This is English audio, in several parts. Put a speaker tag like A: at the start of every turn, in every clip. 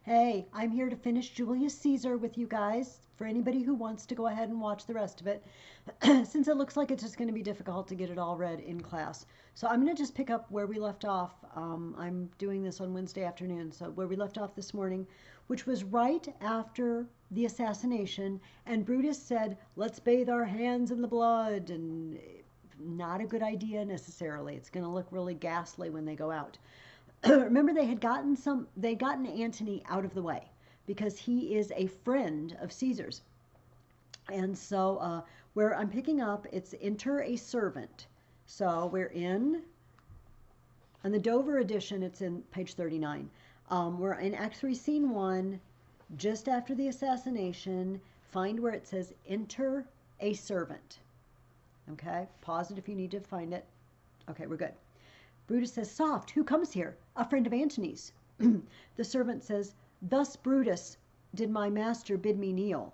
A: Hey, I'm here to finish Julius Caesar with you guys for anybody who wants to go ahead and watch the rest of it, since it looks like it's just going to be difficult to get it all read in class. So I'm going to just pick up where we left off. I'm doing this on Wednesday afternoon, so where we left off this morning, which was right after the assassination, and Brutus said, "Let's bathe our hands in the blood," and not a good idea necessarily. It's going to look really ghastly when they go out. Remember, they'd gotten Antony out of the way because he is a friend of Caesar's. And so where I'm picking up, it's enter a servant. So we're on the Dover edition, it's in page 39. We're in Act 3, Scene 1, just after the assassination. Find where it says enter a servant. Okay, pause it if you need to find it. Okay, we're good. Brutus says, "Soft, who comes here? A friend of Antony's." The servant says, "Thus, Brutus, did my master bid me kneel.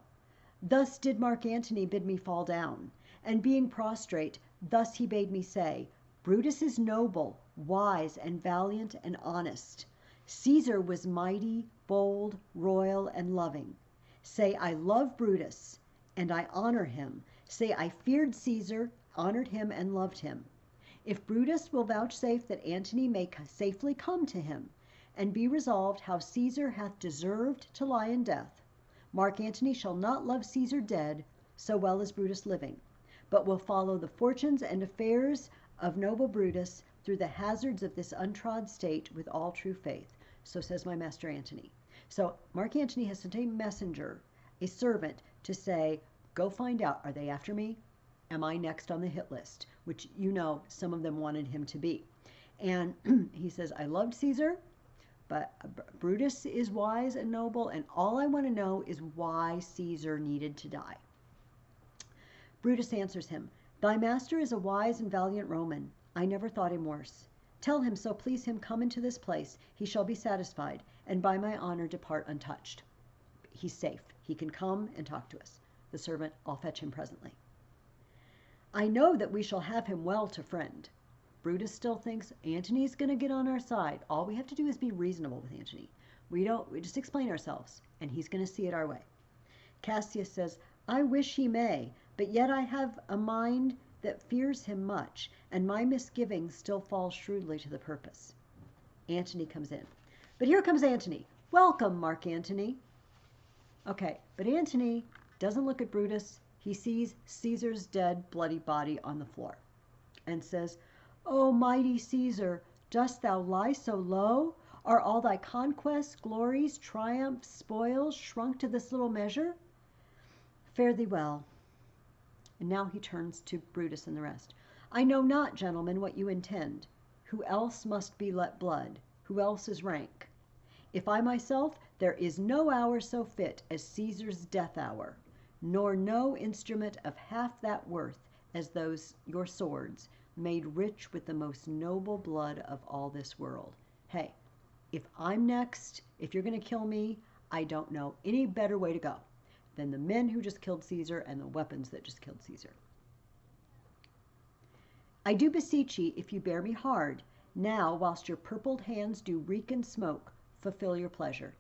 A: Thus did Mark Antony bid me fall down. And being prostrate, thus he bade me say, Brutus is noble, wise, and valiant, and honest. Caesar was mighty, bold, royal, and loving. Say, I love Brutus, and I honor him. Say, I feared Caesar, honored him, and loved him. If Brutus will vouchsafe that Antony may safely come to him, and be resolved how Caesar hath deserved to lie in death, Mark Antony shall not love Caesar dead so well as Brutus living, but will follow the fortunes and affairs of noble Brutus through the hazards of this untrod state with all true faith. So says my master Antony." So Mark Antony has sent a messenger, a servant, to say, go find out, are they after me? Am I next on the hit list? Which, you know, some of them wanted him to be. And he says, I loved Caesar, but Brutus is wise and noble, and all I want to know is why Caesar needed to die. Brutus answers him, "Thy master is a wise and valiant Roman. I never thought him worse. Tell him, so please him, come into this place. He shall be satisfied, and by my honor depart untouched." He's safe. He can come and talk to us. The servant, "I'll fetch him presently." "I know that we shall have him well to friend." Brutus still thinks Antony's going to get on our side. All we have to do is be reasonable with Antony. We just explain ourselves, and he's going to see it our way. Cassius says, "I wish he may, but yet I have a mind that fears him much, and my misgivings still fall shrewdly to the purpose." Antony comes in. But here comes Antony. "Welcome, Mark Antony." Okay, but Antony doesn't look at Brutus. He sees Caesar's dead, bloody body on the floor and says, "O mighty Caesar, dost thou lie so low? Are all thy conquests, glories, triumphs, spoils shrunk to this little measure? Fare thee well." And now he turns to Brutus and the rest. "I know not, gentlemen, what you intend. Who else must be let blood? Who else is rank? If I myself, there is no hour so fit as Caesar's death hour, nor no instrument of half that worth as those your swords, made rich with the most noble blood of all this world. Hey, if I'm next, if you're going to kill me, I don't know any better way to go than the men who just killed Caesar and the weapons that just killed Caesar. I do beseech ye, if you bear me hard, now whilst your purpled hands do reek and smoke, fulfill your pleasure.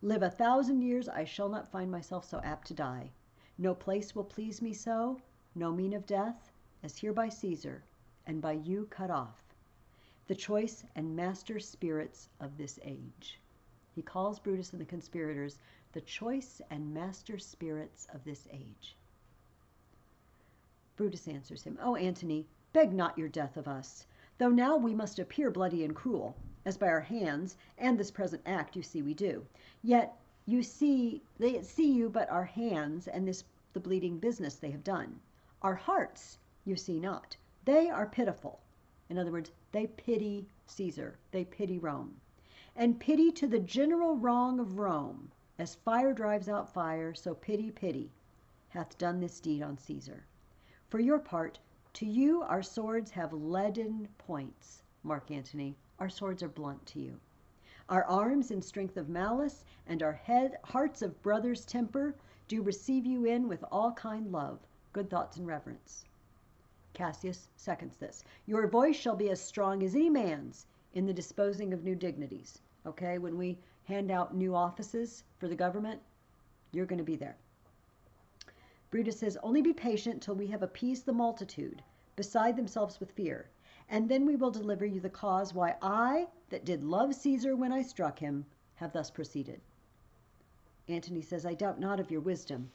A: Live 1,000 years, I shall not find myself so apt to die. No place will please me so, no mean of death, as here by Caesar, and by you cut off, the choice and master spirits of this age." He calls Brutus and the conspirators the choice and master spirits of this age. Brutus answers him, "O Antony, beg not your death of us, though now we must appear bloody and cruel, as by our hands and this present act you see we do. Yet you see, they see you but our hands and this the bleeding business they have done. Our hearts you see not. They are pitiful." In other words, they pity Caesar. They pity Rome. "And pity to the general wrong of Rome, as fire drives out fire, so pity, hath done this deed on Caesar. For your part, to you our swords have leaden points, Mark Antony. Our swords are blunt to you. Our arms in strength of malice, and our hearts of brothers' temper, do receive you in with all kind love, good thoughts and reverence." Cassius seconds this. "Your voice shall be as strong as any man's in the disposing of new dignities." Okay, when we hand out new offices for the government, you're going to be there. Brutus says, only be patient till we have appeased the multitude, beside themselves with fear, and then we will deliver you the cause why I, that did love Caesar when I struck him, have thus proceeded. Antony says, I doubt not of your wisdom.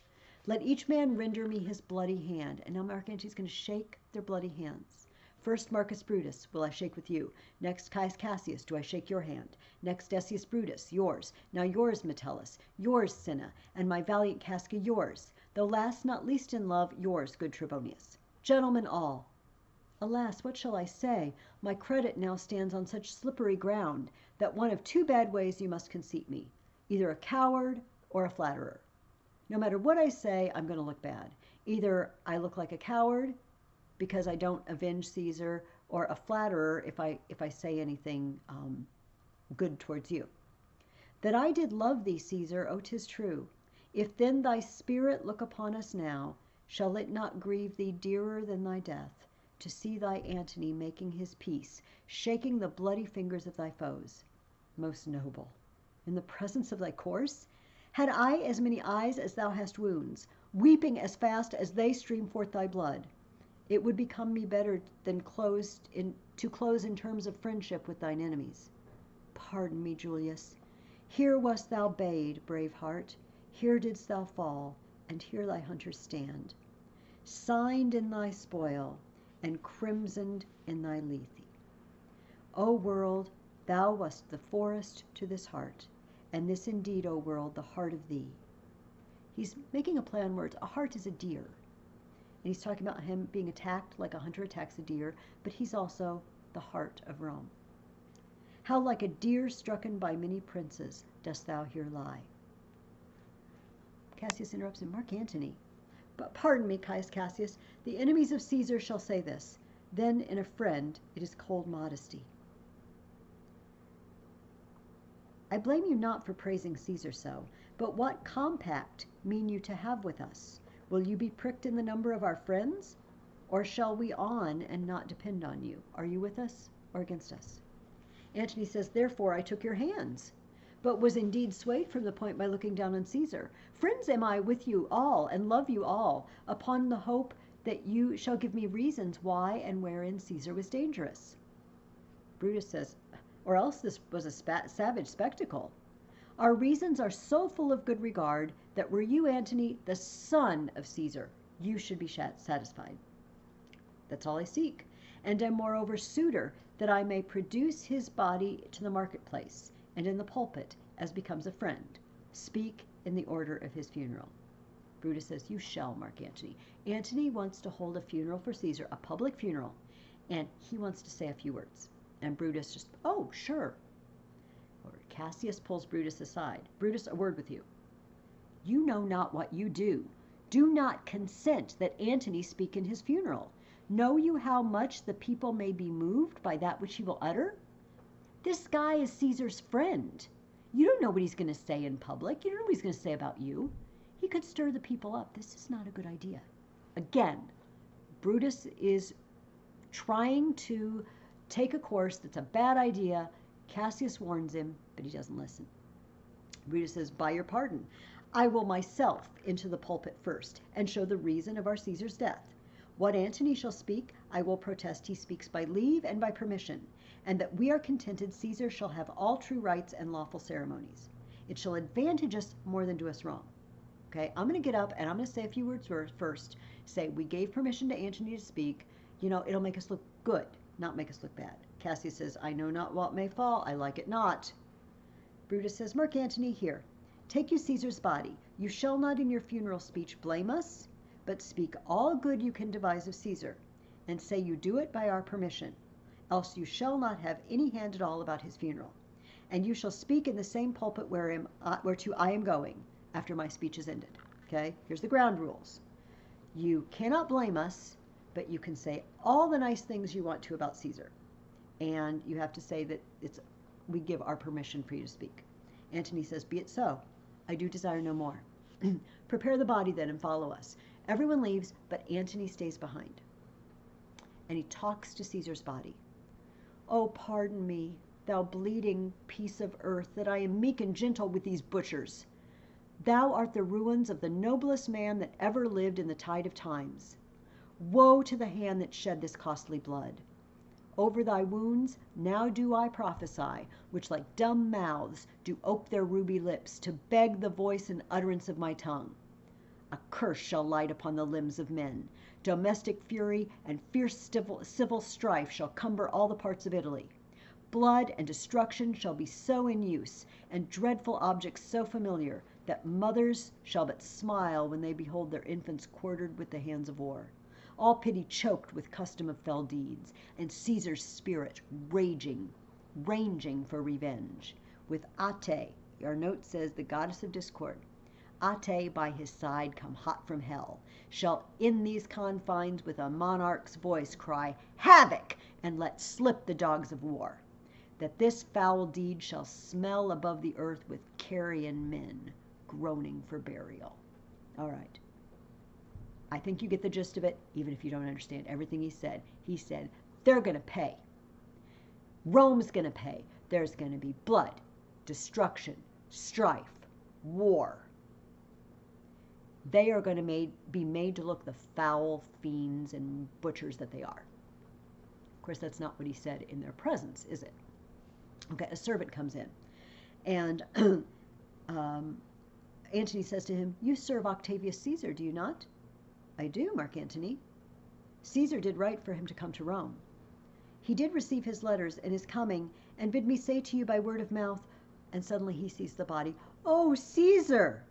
A: Let each man render me his bloody hand. And now Mark Antony's going to shake their bloody hands. First, Marcus Brutus, will I shake with you. Next, Caius Cassius, do I shake your hand. Next, Decius Brutus, yours. Now yours, Metellus, yours, Cinna, and my valiant Casca, yours. Though last, not least in love, yours, good Trebonius. Gentlemen all. Alas, what shall I say? My credit now stands on such slippery ground that one of two bad ways you must conceit me, either a coward or a flatterer. No matter what I say, I'm going to look bad. Either I look like a coward because I don't avenge Caesar, or a flatterer if I say anything good towards you. That I did love thee, Caesar, oh, 'tis true. If then thy spirit look upon us now, shall it not grieve thee dearer than thy death, to see thy Antony making his peace, shaking the bloody fingers of thy foes? Most noble, in the presence of thy corse, had I as many eyes as thou hast wounds, weeping as fast as they stream forth thy blood, it would become me better than to close in terms of friendship with thine enemies. Pardon me, Julius. Here wast thou bade, brave heart, here didst thou fall, and here thy hunters stand, signed in thy spoil, and crimsoned in thy lethe. O world, thou wast the forest to this heart, and this indeed, O world, the heart of thee. He's making a play on words. A heart is a deer. And he's talking about him being attacked like a hunter attacks a deer, but he's also the heart of Rome. How like a deer strucken by many princes dost thou here lie. Cassius interrupts him, Mark Antony. But pardon me, Caius Cassius, the enemies of Caesar shall say this. Then in a friend it is cold modesty. I blame you not for praising Caesar so, but what compact mean you to have with us? Will you be pricked in the number of our friends? Or shall we on and not depend on you? Are you with us or against us? Antony says, therefore I took your hands, but was indeed swayed from the point by looking down on Caesar. Friends am I with you all, and love you all, upon the hope that you shall give me reasons why and wherein Caesar was dangerous. Brutus says, or else this was a savage spectacle. Our reasons are so full of good regard that were you, Antony, the son of Caesar, you should be satisfied. That's all I seek, and am moreover suitor that I may produce his body to the marketplace and in the pulpit as becomes a friend, speak in the order of his funeral. Brutus says, you shall, Mark Antony. Antony wants to hold a funeral for Caesar, a public funeral, and he wants to say a few words. And Brutus just, oh, sure. Cassius pulls Brutus aside. Brutus, a word with you. You know not what you do. Do not consent that Antony speak in his funeral. Know you how much the people may be moved by that which he will utter? This guy is Caesar's friend. You don't know what he's going to say in public. You don't know what he's going to say about you. He could stir the people up. This is not a good idea. Again, Brutus is trying to take a course that's a bad idea. Cassius warns him, but he doesn't listen. Brutus says, by your pardon, I will myself into the pulpit first, and show the reason of our Caesar's death. What Antony shall speak, I will protest he speaks by leave and by permission, and that we are contented Caesar shall have all true rights and lawful ceremonies. It shall advantage us more than do us wrong. Okay, I'm going to get up and I'm going to say a few words first. Say, we gave permission to Antony to speak. You know, it'll make us look good, not make us look bad. Cassius says, I know not what may fall, I like it not. Brutus says, Mark Antony, here, take you Caesar's body. You shall not in your funeral speech blame us, but speak all good you can devise of Caesar, and say you do it by our permission, else you shall not have any hand at all about his funeral. And you shall speak in the same pulpit whereto I am going, after my speech is ended. Okay, here's the ground rules. You cannot blame us, but you can say all the nice things you want to about Caesar. And you have to say that we give our permission for you to speak. Antony says, be it so. I do desire no more. Prepare the body then and follow us. Everyone leaves, but Antony stays behind. And he talks to Caesar's body. Oh, pardon me. thou bleeding piece of earth, that I am meek and gentle with these butchers. Thou art the ruins of the noblest man that ever lived in the tide of times. Woe to the hand that shed this costly blood. Over thy wounds now do I prophesy, which like dumb mouths do ope their ruby lips, to beg the voice and utterance of my tongue. A curse shall light upon the limbs of men. Domestic fury and fierce civil strife shall cumber all the parts of Italy. Blood and destruction shall be so in use, and dreadful objects so familiar, that mothers shall but smile when they behold their infants quartered with the hands of war. All pity choked with custom of fell deeds, and Caesar's spirit ranging for revenge. With Ate, our note says the goddess of discord, Ate by his side come hot from hell, shall in these confines with a monarch's voice cry, havoc, and let slip the dogs of war. That this foul deed shall smell above the earth with carrion men groaning for burial. All right. I think you get the gist of it, even if you don't understand everything he said. He said, they're going to pay. Rome's going to pay. There's going to be blood, destruction, strife, war. They are going to be made to look the foul fiends and butchers that they are. Of course, that's not what he said in their presence, is it? Okay, a servant comes in, and Antony says to him, you serve Octavius Caesar, do you not? I do, Mark Antony. Caesar did right for him to come to Rome. He did receive his letters and is coming, and bid me say to you by word of mouth, and suddenly he sees the body. Oh, Caesar!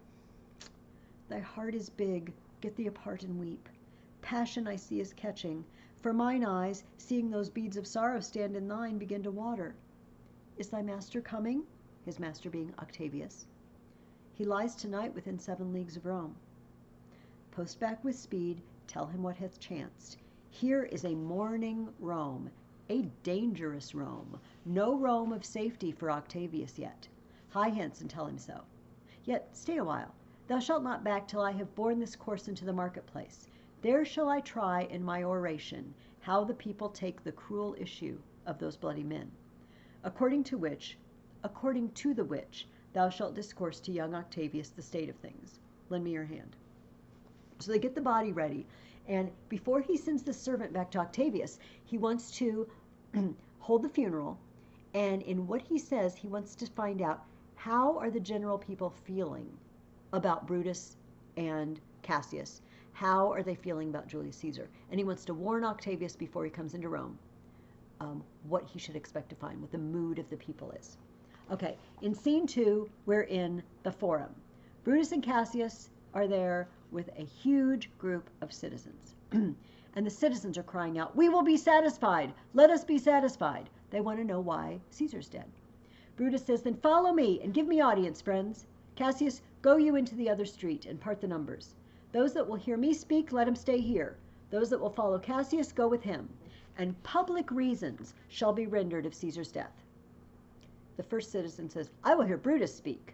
A: Thy heart is big, get thee apart and weep. Passion I see is catching, for mine eyes, seeing those beads of sorrow stand in thine, begin to water. Is thy master coming? His master being Octavius. He lies tonight within 7 leagues of Rome. Post back with speed, tell him what hath chanced. Here is a mourning Rome, a dangerous Rome, no Rome of safety for Octavius yet. Hie hence and tell him so. Yet stay a while. Thou shalt not back till I have borne this course into the marketplace. There shall I try in my oration how the people take the cruel issue of those bloody men. According to the which, thou shalt discourse to young Octavius the state of things. Lend me your hand. So they get the body ready, and before he sends the servant back to Octavius, he wants to hold the funeral, and in what he says, he wants to find out how are the general people feeling about Brutus and Cassius. How are they feeling about Julius Caesar? And he wants to warn Octavius before he comes into Rome what he should expect to find, what the mood of the people is. Okay, in scene 2, we're in the Forum. Brutus and Cassius are there with a huge group of citizens. And the citizens are crying out, we will be satisfied. Let us be satisfied. They want to know why Caesar's dead. Brutus says, then follow me and give me audience, friends. Cassius, go you into the other street and part the numbers. Those that will hear me speak, let them stay here. Those that will follow Cassius, go with him. And public reasons shall be rendered of Caesar's death. The first citizen says, I will hear Brutus speak.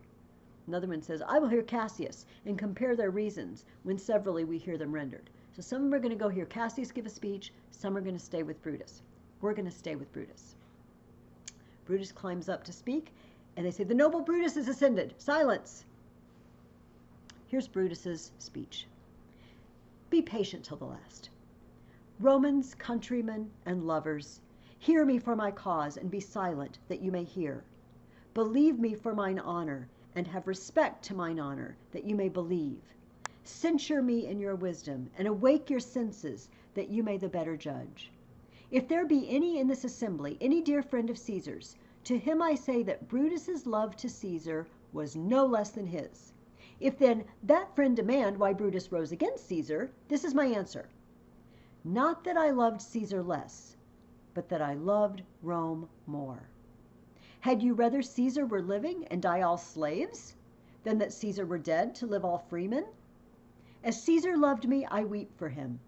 A: Another one says, I will hear Cassius, and compare their reasons when severally we hear them rendered. So some of them are going to go hear Cassius give a speech, some are going to stay with Brutus. We're going to stay with Brutus. Brutus climbs up to speak, and they say, the noble Brutus is ascended. Silence. Here's Brutus's speech. Be patient till the last. Romans, countrymen, and lovers, hear me for my cause, and be silent, that you may hear. Believe me for mine honor, and have respect to mine honor, that you may believe. Censure me in your wisdom, and awake your senses, that you may the better judge. If there be any in this assembly, any dear friend of Caesar's, to him I say that Brutus's love to Caesar was no less than his. If then that friend demand why Brutus rose against Caesar, this is my answer. Not that I loved Caesar less, but that I loved Rome more. Had you rather Caesar were living and die all slaves, than that Caesar were dead to live all freemen? As Caesar loved me, I weep for him.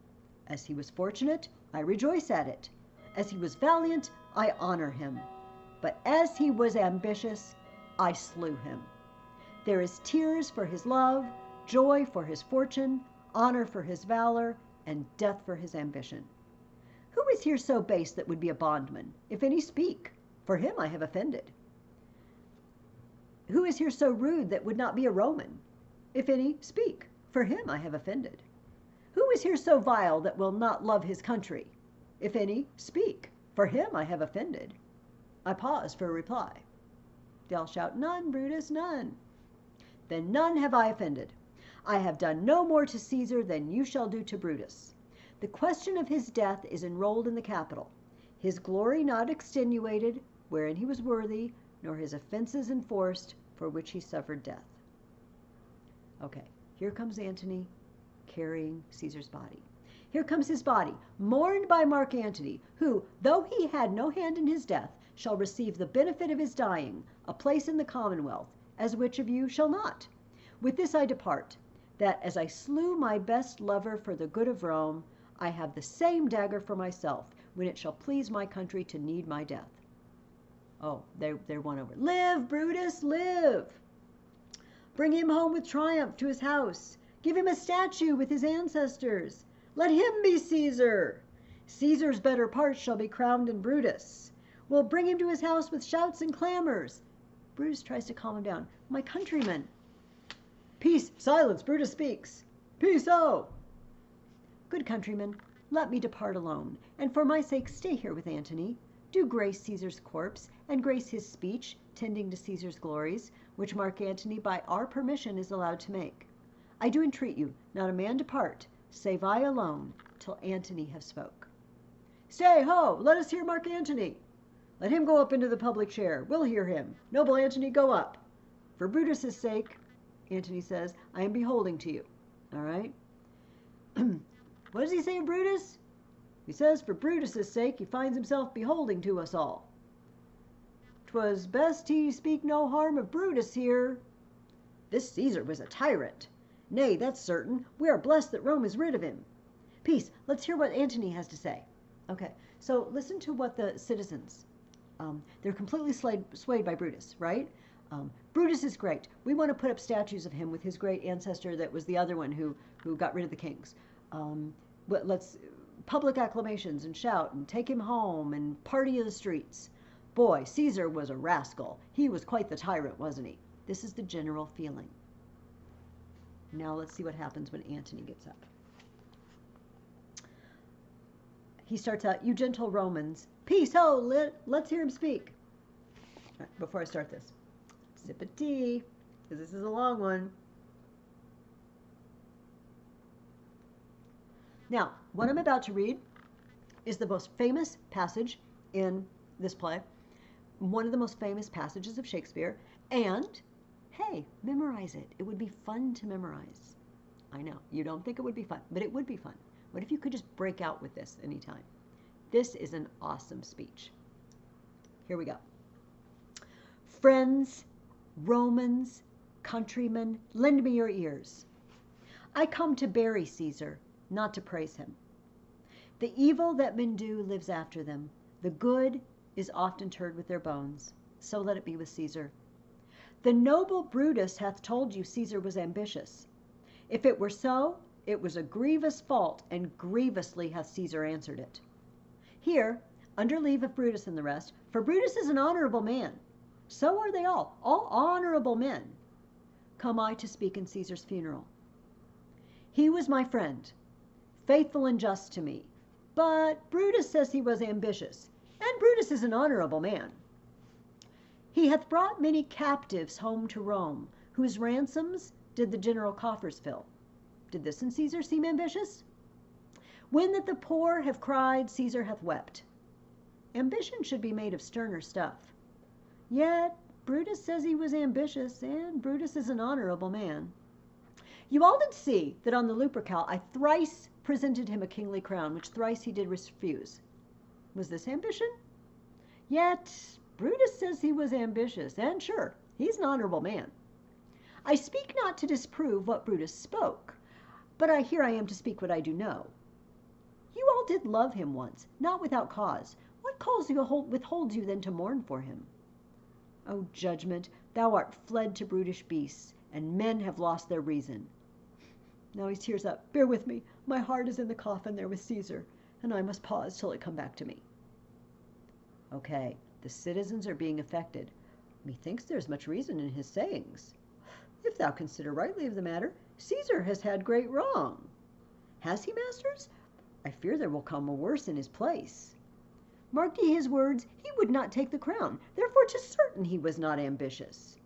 A: As he was fortunate, I rejoice at it. As he was valiant, I honor him. But as he was ambitious, I slew him. There is tears for his love, joy for his fortune, honor for his valor, and death for his ambition. Who is here so base that would be a bondman? If any, speak, For him I have offended. Who is here so rude that would not be a Roman? If any, speak. For him I have offended. Who is here so vile that will not love his country? If any, speak. For him I have offended. I pause for a reply. They all shout, none, Brutus, none. Then none have I offended. I have done no more to Caesar than you shall do to Brutus. The question of his death is enrolled in the Capitol. His glory not extenuated, wherein he was worthy, nor his offenses enforced, for which he suffered death. Okay, here comes Antony carrying Caesar's body. Here comes his body, mourned by Mark Antony, who, though he had no hand in his death, shall receive the benefit of his dying, a place in the commonwealth, as which of you shall not? With this I depart, that as I slew my best lover for the good of Rome, I have the same dagger for myself, when it shall please my country to need my death. Oh, they're won over. Live, Brutus, live! Bring him home with triumph to his house. Give him a statue with his ancestors. Let him be Caesar. Caesar's better parts shall be crowned in Brutus. We'll bring him to his house with shouts and clamors. Brutus tries to calm him down. My countrymen. Peace, silence, Brutus speaks. Peace, oh! Good countrymen, let me depart alone, and for my sake stay here with Antony. Do grace Caesar's corpse, and grace his speech, tending to Caesar's glories, which Mark Antony by our permission is allowed to make. I do entreat you, not a man depart, save I alone, till Antony have spoke. Stay, ho! Let us hear Mark Antony. Let him go up into the public chair. We'll hear him. Noble Antony, go up. For Brutus's sake, Antony says, I am beholding to you. All right? What does he say of Brutus? He says, for Brutus's sake, he finds himself beholding to us all. 'Twas best he speak no harm of Brutus here. This Caesar was a tyrant. Nay, that's certain. We are blessed that Rome is rid of him. Peace. Let's hear what Antony has to say. Okay, so listen to what the citizens, they're completely swayed by Brutus, right? Brutus is great. We want to put up statues of him with his great ancestor that was the other one who got rid of the kings. Let's public acclamations and shout and take him home and party in the streets. Boy, Caesar was a rascal. He was quite the tyrant, wasn't he? This is the general feeling. Now let's see what happens when Antony gets up. He starts out, you gentle Romans, peace, ho, let's hear him speak. All right, before I start this, sip of tea, because this is a long one. Now, what I'm about to read is the most famous passage in this play, one of the most famous passages of Shakespeare, and, hey, memorize it. It would be fun to memorize. I know, you don't think it would be fun, but it would be fun. What if you could just break out with this anytime? This is an awesome speech. Here we go. Friends, Romans, countrymen, lend me your ears. I come to bury Caesar, not to praise him. The evil that men do lives after them. The good is oft interred with their bones. So let it be with Caesar. The noble Brutus hath told you Caesar was ambitious. If it were so, it was a grievous fault, and grievously hath Caesar answered it. Here, under leave of Brutus and the rest, for Brutus is an honorable man. So are they all honorable men. Come I to speak in Caesar's funeral. He was my friend, faithful and just to me. But Brutus says he was ambitious, and Brutus is an honorable man. He hath brought many captives home to Rome, whose ransoms did the general coffers fill. Did this in Caesar seem ambitious? When that the poor have cried, Caesar hath wept. Ambition should be made of sterner stuff. Yet Brutus says he was ambitious, and Brutus is an honorable man. You all did see that on the Lupercal I thrice presented him a kingly crown, which thrice he did refuse. Was this ambition? Yet Brutus says he was ambitious, and sure, he's an honorable man. I speak not to disprove what Brutus spoke, but here I am to speak what I do know. You all did love him once, not without cause. What cause withholds you then to mourn for him? O judgment, thou art fled to brutish beasts, and men have lost their reason. Now he tears up. Bear with me. My heart is in the coffin there with Caesar, and I must pause till it come back to me. Okay, The citizens are being affected. Methinks there's much reason in his sayings. If thou consider rightly of the matter, Caesar has had great wrong. Has he, masters? I fear there will come a worse in his place. Mark ye his words, he would not take the crown, therefore 'tis certain he was not ambitious.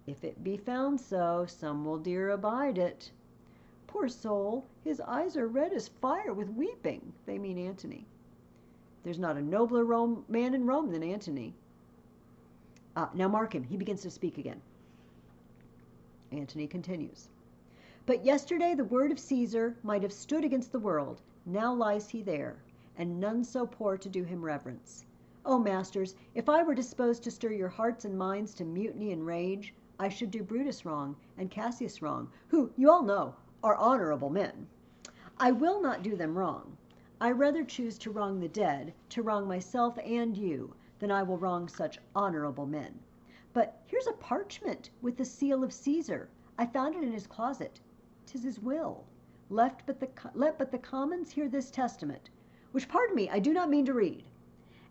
A: If it be found so, some will dear abide it. Poor soul, his eyes are red as fire with weeping. They mean Antony. There's not a nobler man in Rome than Antony. Now mark him, he begins to speak again. Antony continues. But yesterday the word of Caesar might have stood against the world. Now lies he there, and none so poor to do him reverence. O masters, if I were disposed to stir your hearts and minds to mutiny and rage, I should do Brutus wrong and Cassius wrong, who, you all know, are honorable men. I will not do them wrong. I rather choose to wrong the dead, to wrong myself and you, than I will wrong such honorable men. But here's a parchment with the seal of Caesar. I found it in his closet. 'Tis his will. Let but the commons hear this testament, which, pardon me, I do not mean to read.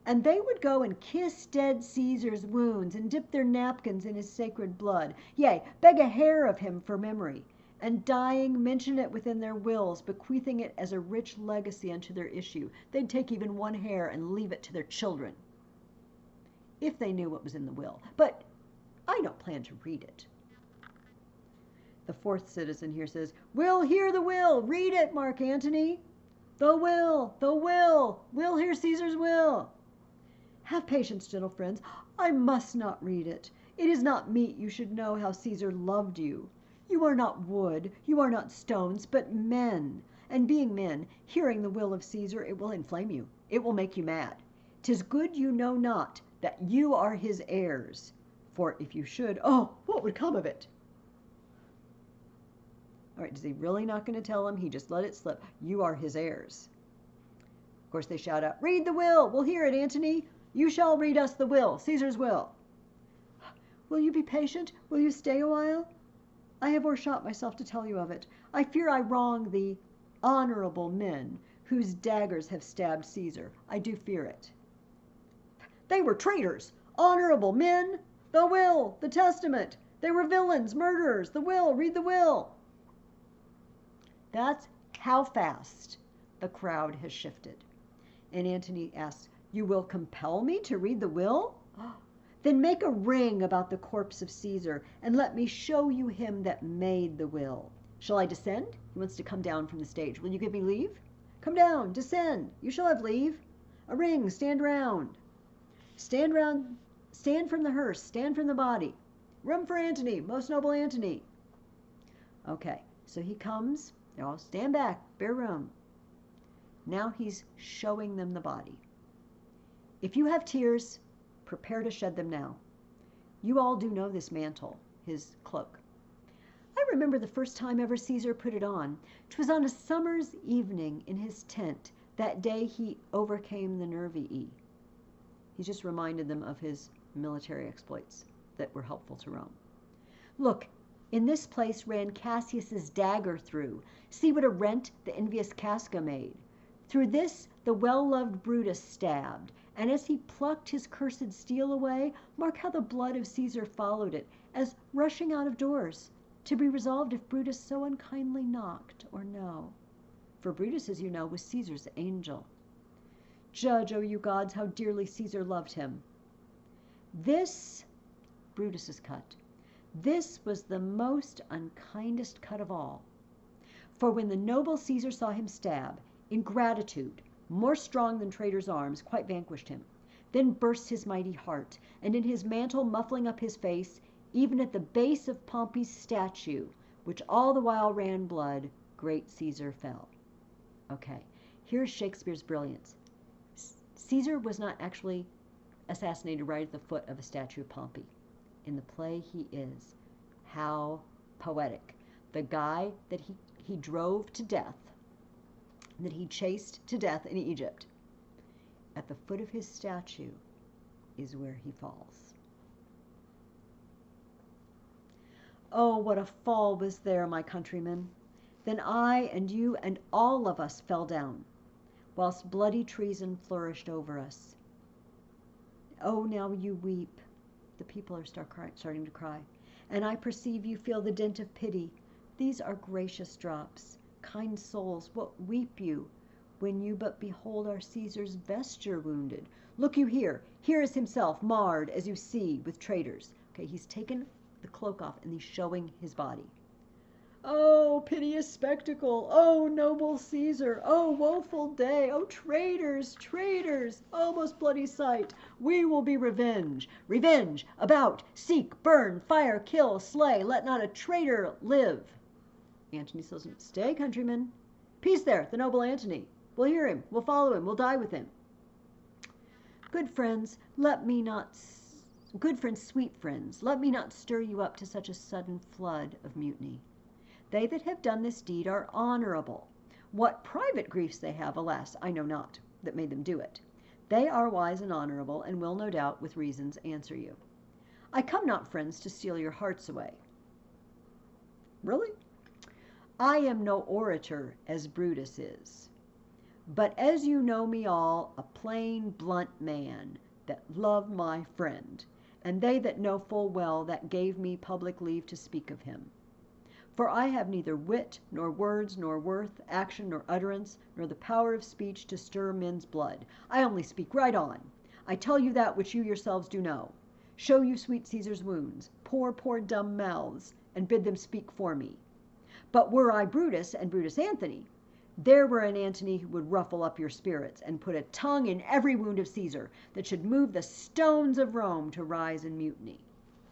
A: And they would go and kiss dead Caesar's wounds, and dip their napkins in his sacred blood, yea, beg a hair of him for memory, and dying mention it within their wills, bequeathing it as a rich legacy unto their issue. They'd take even one hair and leave it to their children, if they knew what was in the will. But I don't plan to read it. The fourth citizen here says, we'll hear the will. Read it, Mark Antony. The will, we'll hear Caesar's will. Have patience, gentle friends. I must not read it. It is not meet you should know how Caesar loved you. You are not wood, you are not stones, but men. And being men, hearing the will of Caesar, it will inflame you. It will make you mad. 'Tis good you know not that you are his heirs. For if you should, oh, what would come of it? All right, is he really not going to tell him? He just let it slip. You are his heirs. Of course, they shout out, read the will. We'll hear it, Antony. You shall read us the will, Caesar's will. Will you be patient? Will you stay a while? I have o'ershot myself to tell you of it. I fear I wrong the honorable men whose daggers have stabbed Caesar. I do fear it. They were traitors, honorable men. The will, the testament. They were villains, murderers. The will, read the will. That's how fast the crowd has shifted. And Antony asks, you will compel me to read the will? Then make a ring about the corpse of Caesar, and let me show you him that made the will. Shall I descend? He wants to come down from the stage. Will you give me leave? Come down, descend. You shall have leave. A ring, stand round. Stand round, stand from the hearse, stand from the body. Room for Antony, most noble Antony. Okay, so he comes. Now stand back, bear room. Now he's showing them the body. If you have tears, prepare to shed them now. You all do know this mantle, his cloak. I remember the first time ever Caesar put it on. 'Twas on a summer's evening in his tent, that day he overcame the Nervii. He just reminded them of his military exploits that were helpful to Rome. Look, in this place ran Cassius's dagger through. See what a rent the envious Casca made. Through this the well-loved Brutus stabbed, and as he plucked his cursed steel away, mark how the blood of Caesar followed it, as rushing out of doors, to be resolved if Brutus so unkindly knocked or no. For Brutus, as you know, was Caesar's angel. Judge, O you gods, how dearly Caesar loved him. This, Brutus's cut, this was the most unkindest cut of all. For when the noble Caesar saw him stab, ingratitude, more strong than traitor's arms, quite vanquished him. Then burst his mighty heart, and in his mantle muffling up his face, even at the base of Pompey's statue, which all the while ran blood, great Caesar fell. Okay, here's Shakespeare's brilliance. Caesar was not actually assassinated right at the foot of a statue of Pompey. In the play, he is. How poetic. The guy that he drove to death, that he chased to death in Egypt, at the foot of his statue is where he falls. Oh, what a fall was there, my countrymen! Then I and you and all of us fell down, whilst bloody treason flourished over us. Oh, now you weep. The people are starting to cry. And I perceive you feel the dint of pity. These are gracious drops. Kind souls, what weep you, when you but behold our Caesar's vesture wounded? Look you here. Here is himself, marred, as you see, with traitors. Okay, he's taken the cloak off and he's showing his body. Oh, piteous spectacle! Oh, noble Caesar! Oh, woeful day! Oh, traitors, traitors! Oh, most bloody sight! We will be revenge! Revenge! About! Seek, burn, fire, kill, slay! Let not a traitor live! Antony says, stay, countrymen. Peace there, the noble Antony. We'll hear him. We'll follow him. We'll die with him. Good friends, sweet friends, let me not stir you up to such a sudden flood of mutiny. They that have done this deed are honorable. What private griefs they have, alas, I know not, that made them do it. They are wise and honorable, and will, no doubt, with reasons answer you. I come not, friends, to steal your hearts away. Really? I am no orator, as Brutus is. But as you know me all, a plain, blunt man, that love my friend, and they that know full well that gave me public leave to speak of him. For I have neither wit, nor words, nor worth, action, nor utterance, nor the power of speech to stir men's blood. I only speak right on. I tell you that which you yourselves do know. Show you sweet Caesar's wounds, poor dumb mouths, and bid them speak for me. But were I Brutus and Brutus Antony, there were an Antony who would ruffle up your spirits and put a tongue in every wound of Caesar that should move the stones of Rome to rise in mutiny.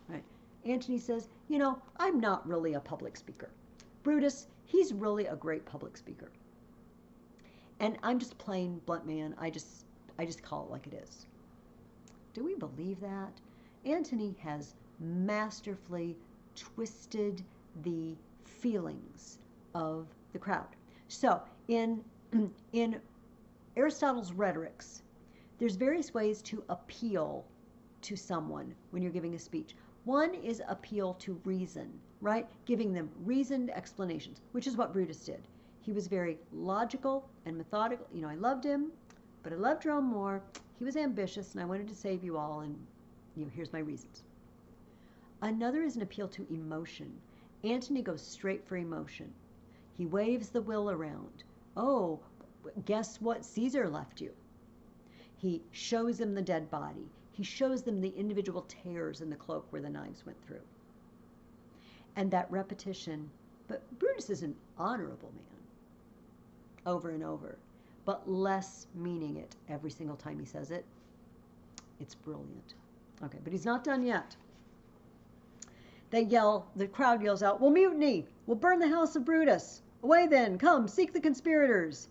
A: Right? Antony says, you know, I'm not really a public speaker. Brutus, he's really a great public speaker. And I'm just a plain blunt man. I just call it like it is. Do we believe that? Antony has masterfully twisted the feelings of the crowd. So in Aristotle's Rhetorics, there's various ways to appeal to someone when you're giving a speech. One is appeal to reason, right? Giving them reasoned explanations, which is what Brutus did. He was very logical and methodical. You know, I loved him, but I loved Rome more. He was ambitious, and I wanted to save you all, and here's my reasons. Another is an appeal to emotion. Antony goes straight for emotion. He waves the will around. Oh, guess what Caesar left you? He shows them the dead body. He shows them the individual tears in the cloak where the knives went through. And that repetition, but Brutus is an honorable man, over and over, but less meaning it every single time he says it. It's brilliant. Okay, but he's not done yet. They yell, the crowd yells out, we'll mutiny, we'll burn the house of Brutus. Away then, come, seek the conspirators.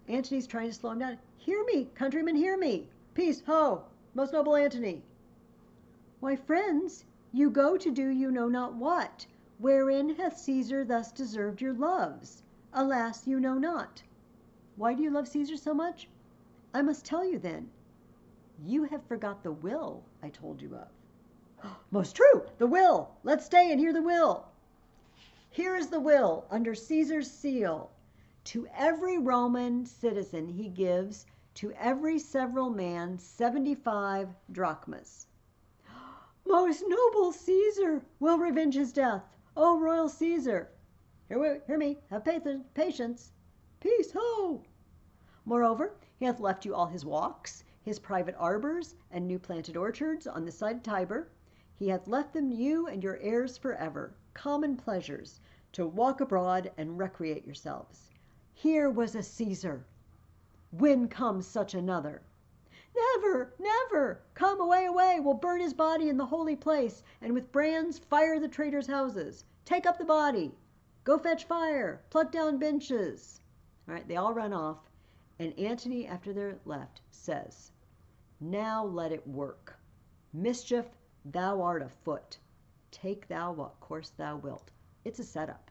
A: Antony's trying to slow him down. Hear me, countrymen, hear me. Peace, ho, most noble Antony. Why, friends, you go to do you know not what. Wherein hath Caesar thus deserved your loves? Alas, you know not. Why do you love Caesar so much? I must tell you then. You have forgot the will I told you of. Most true, the will. Let's stay and hear the will. Here is the will under Caesar's seal. To every Roman citizen he gives, to every several man, 75 drachmas. Most noble Caesar will revenge his death. O royal Caesar. Hear me, have patience. Peace, ho. Moreover, he hath left you all his walks, his private arbors, and new planted orchards on the side of Tiber. He hath left them you and your heirs forever, common pleasures, to walk abroad and recreate yourselves. Here was a Caesar. When comes such another? Never, never. Come, away, away. We'll burn his body in the holy place, and with brands fire the traitors' houses. Take up the body. Go fetch fire. Pluck down benches. All right, they all run off, and Antony, after they're left, says, now let it work. Mischief, thou art afoot. Take thou what course thou wilt. It's a setup.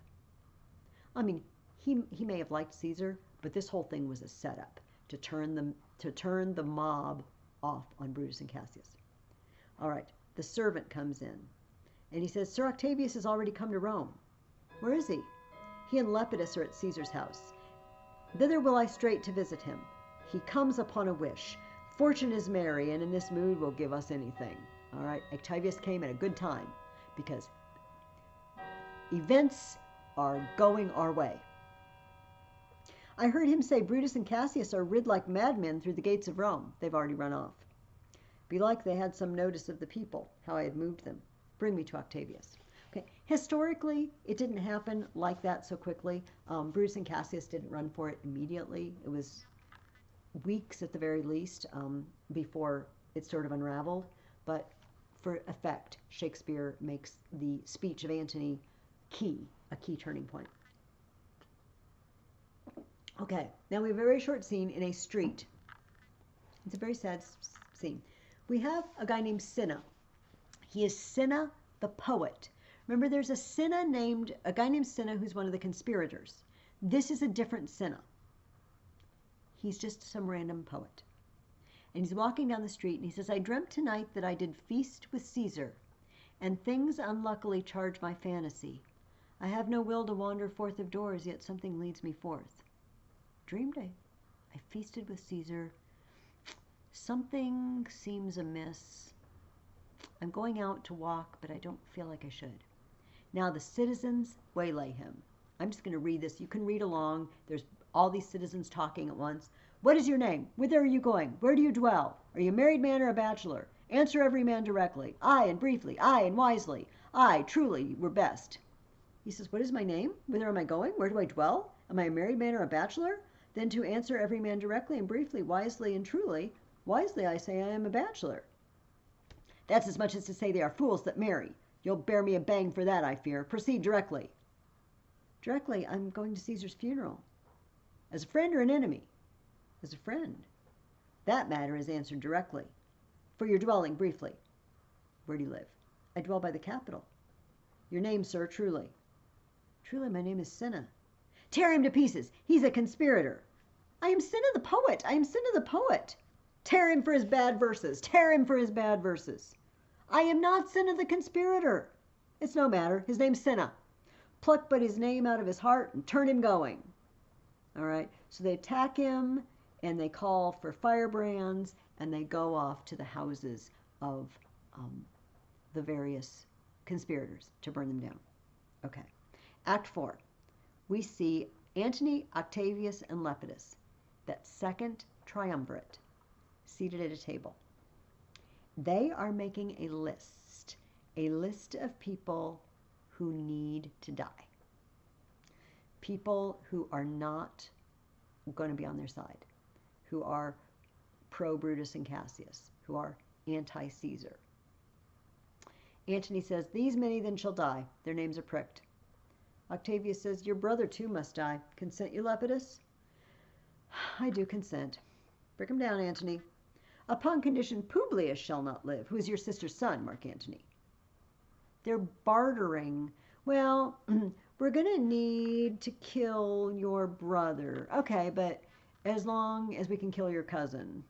A: I mean, he may have liked Caesar, but this whole thing was a setup to turn the mob off on Brutus and Cassius. All right, the servant comes in, and he says, Sir Octavius has already come to Rome. Where is he? He and Lepidus are at Caesar's house. Thither will I straight to visit him. He comes upon a wish. Fortune is merry, and in this mood will give us anything. All right, Octavius came at a good time because events are going our way. I heard him say Brutus and Cassius are rid like madmen through the gates of Rome. They've already run off. Belike they had some notice of the people, how I had moved them. Bring me to Octavius. Okay, historically, it didn't happen like that so quickly. Brutus and Cassius didn't run for it immediately. It was weeks at the very least before it sort of unraveled. But for effect, Shakespeare makes the speech of Antony a key turning point. Okay, now we have a very short scene in a street. It's a very sad scene. We have a guy named Cinna. He is Cinna the poet. Remember, there's a guy named Cinna who's one of the conspirators. This is a different Cinna. He's just some random poet. And he's walking down the street and he says, I dreamt tonight that I did feast with Caesar, and things unluckily charge my fantasy. I have no will to wander forth of doors, yet something leads me forth. Dreamed I feasted with Caesar. Something seems amiss. I'm going out to walk, but I don't feel like I should. Now the citizens waylay him. I'm just going to read this. You can read along. There's all these citizens talking at once. What is your name? Whither are you going? Where do you dwell? Are you a married man or a bachelor? Answer every man directly. Aye, and briefly. Aye, and wisely. Aye, truly, were best. He says, what is my name? Whither am I going? Where do I dwell? Am I a married man or a bachelor? Then to answer every man directly and briefly, wisely and truly. Wisely, I say I am a bachelor. That's as much as to say they are fools that marry. You'll bear me a bang for that, I fear. Proceed directly. Directly, I'm going to Caesar's funeral. As a friend or an enemy? As a friend. That matter is answered directly. For your dwelling, briefly. Where do you live? I dwell by the Capitol. Your name, sir, truly. Truly, my name is Cinna. Tear him to pieces. He's a conspirator. I am Cinna the poet. I am Cinna the poet. Tear him for his bad verses. Tear him for his bad verses. I am not Cinna the conspirator. It's no matter. His name's Cinna. Pluck but his name out of his heart and turn him going. All right. So they attack him and they call for firebrands and they go off to the houses of the various conspirators to burn them down. Okay. Act 4. We see Antony, Octavius, and Lepidus, that second triumvirate, seated at a table. They are making a list of people who need to die. People who are not going to be on their side, who are pro-Brutus and Cassius, who are anti-Caesar. Antony says, these many then shall die. Their names are pricked. Octavius says, your brother too must die. Consent you, Lepidus? I do consent. Prick him down, Antony. Upon condition Publius shall not live, who is your sister's son, Mark Antony. They're bartering. Well, we're going to need to kill your brother. Okay, but as long as we can kill your cousin.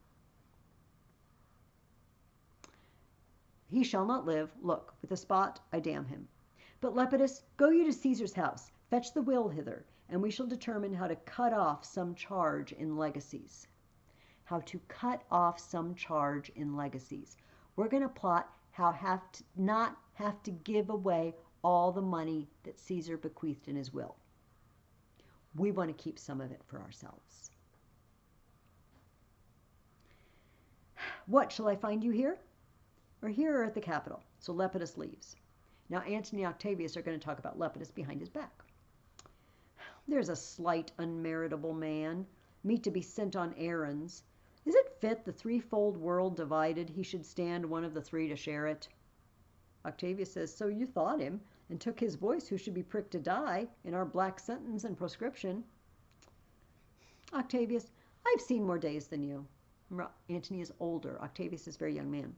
A: He shall not live. Look, with a spot I damn him. But Lepidus, go you to Caesar's house, fetch the will hither, and we shall determine how to cut off some charge in legacies. How to cut off some charge in legacies. We're going to plot how not have to give away all the money that Caesar bequeathed in his will. We want to keep some of it for ourselves. What, shall I find you here? Or here or at the Capitol? So Lepidus leaves. Now Antony and Octavius are going to talk about Lepidus behind his back. There's a slight, unmeritable man, meet to be sent on errands. Is it fit the threefold world divided, he should stand one of the three to share it? Octavius says, so you thought him, and took his voice who should be pricked to die in our black sentence and proscription. Octavius, I've seen more days than you. Antony is older. Octavius is a very young man.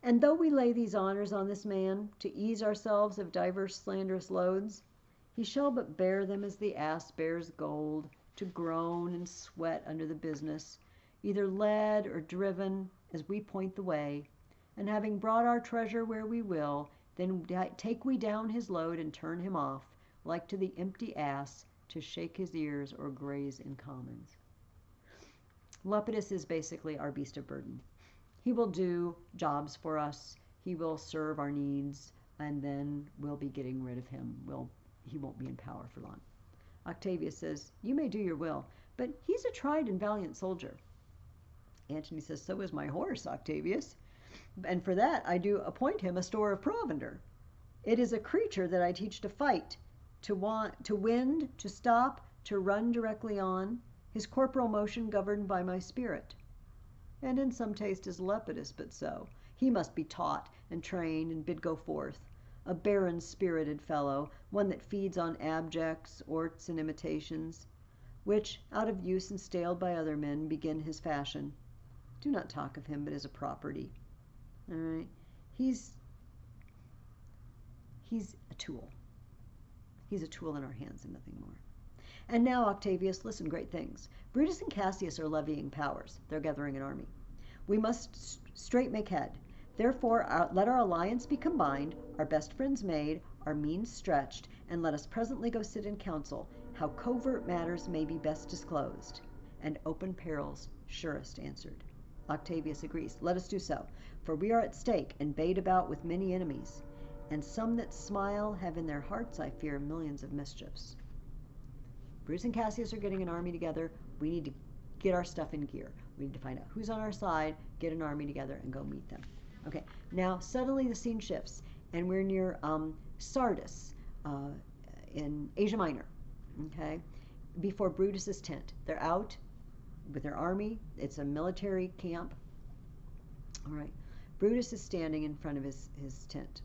A: And though we lay these honors on this man, to ease ourselves of divers slanderous loads, he shall but bear them as the ass bears gold, to groan and sweat under the business, either led or driven as we point the way, and having brought our treasure where we will, then take we down his load and turn him off, like to the empty ass, to shake his ears or graze in commons. Lepidus is basically our beast of burden. He will do jobs for us. He will serve our needs, and then we'll be getting rid of him. He won't be in power for long. Octavius says, you may do your will, but he's a tried and valiant soldier. Antony says, so is my horse, Octavius, and for that I do appoint him a store of provender. It is a creature that I teach to fight, to wind, to stop, to run directly on, his corporal motion governed by my spirit. And in some taste is Lepidus, but so. He must be taught and trained and bid go forth. A barren-spirited fellow, one that feeds on abjects, orts, and imitations, which, out of use and staled by other men, begin his fashion. Do not talk of him but as a property. All right? He's a tool. He's a tool in our hands and nothing more. And now, Octavius, listen, great things. Brutus and Cassius are levying powers. They're gathering an army. We must straight make head. Therefore, let our alliance be combined, our best friends made, our means stretched, and let us presently go sit in council, how covert matters may be best disclosed, and open perils surest answered. Octavius agrees. Let us do so, for we are at stake, and bade about with many enemies, and some that smile have in their hearts, I fear, millions of mischiefs. Brutus and Cassius are getting an army together. We need to get our stuff in gear. We need to find out who's on our side, get an army together, and go meet them. Okay, now suddenly the scene shifts, and we're near Sardis in Asia Minor, okay, before Brutus's tent. They're out with their army. It's a military camp. All right, Brutus is standing in front of his tent.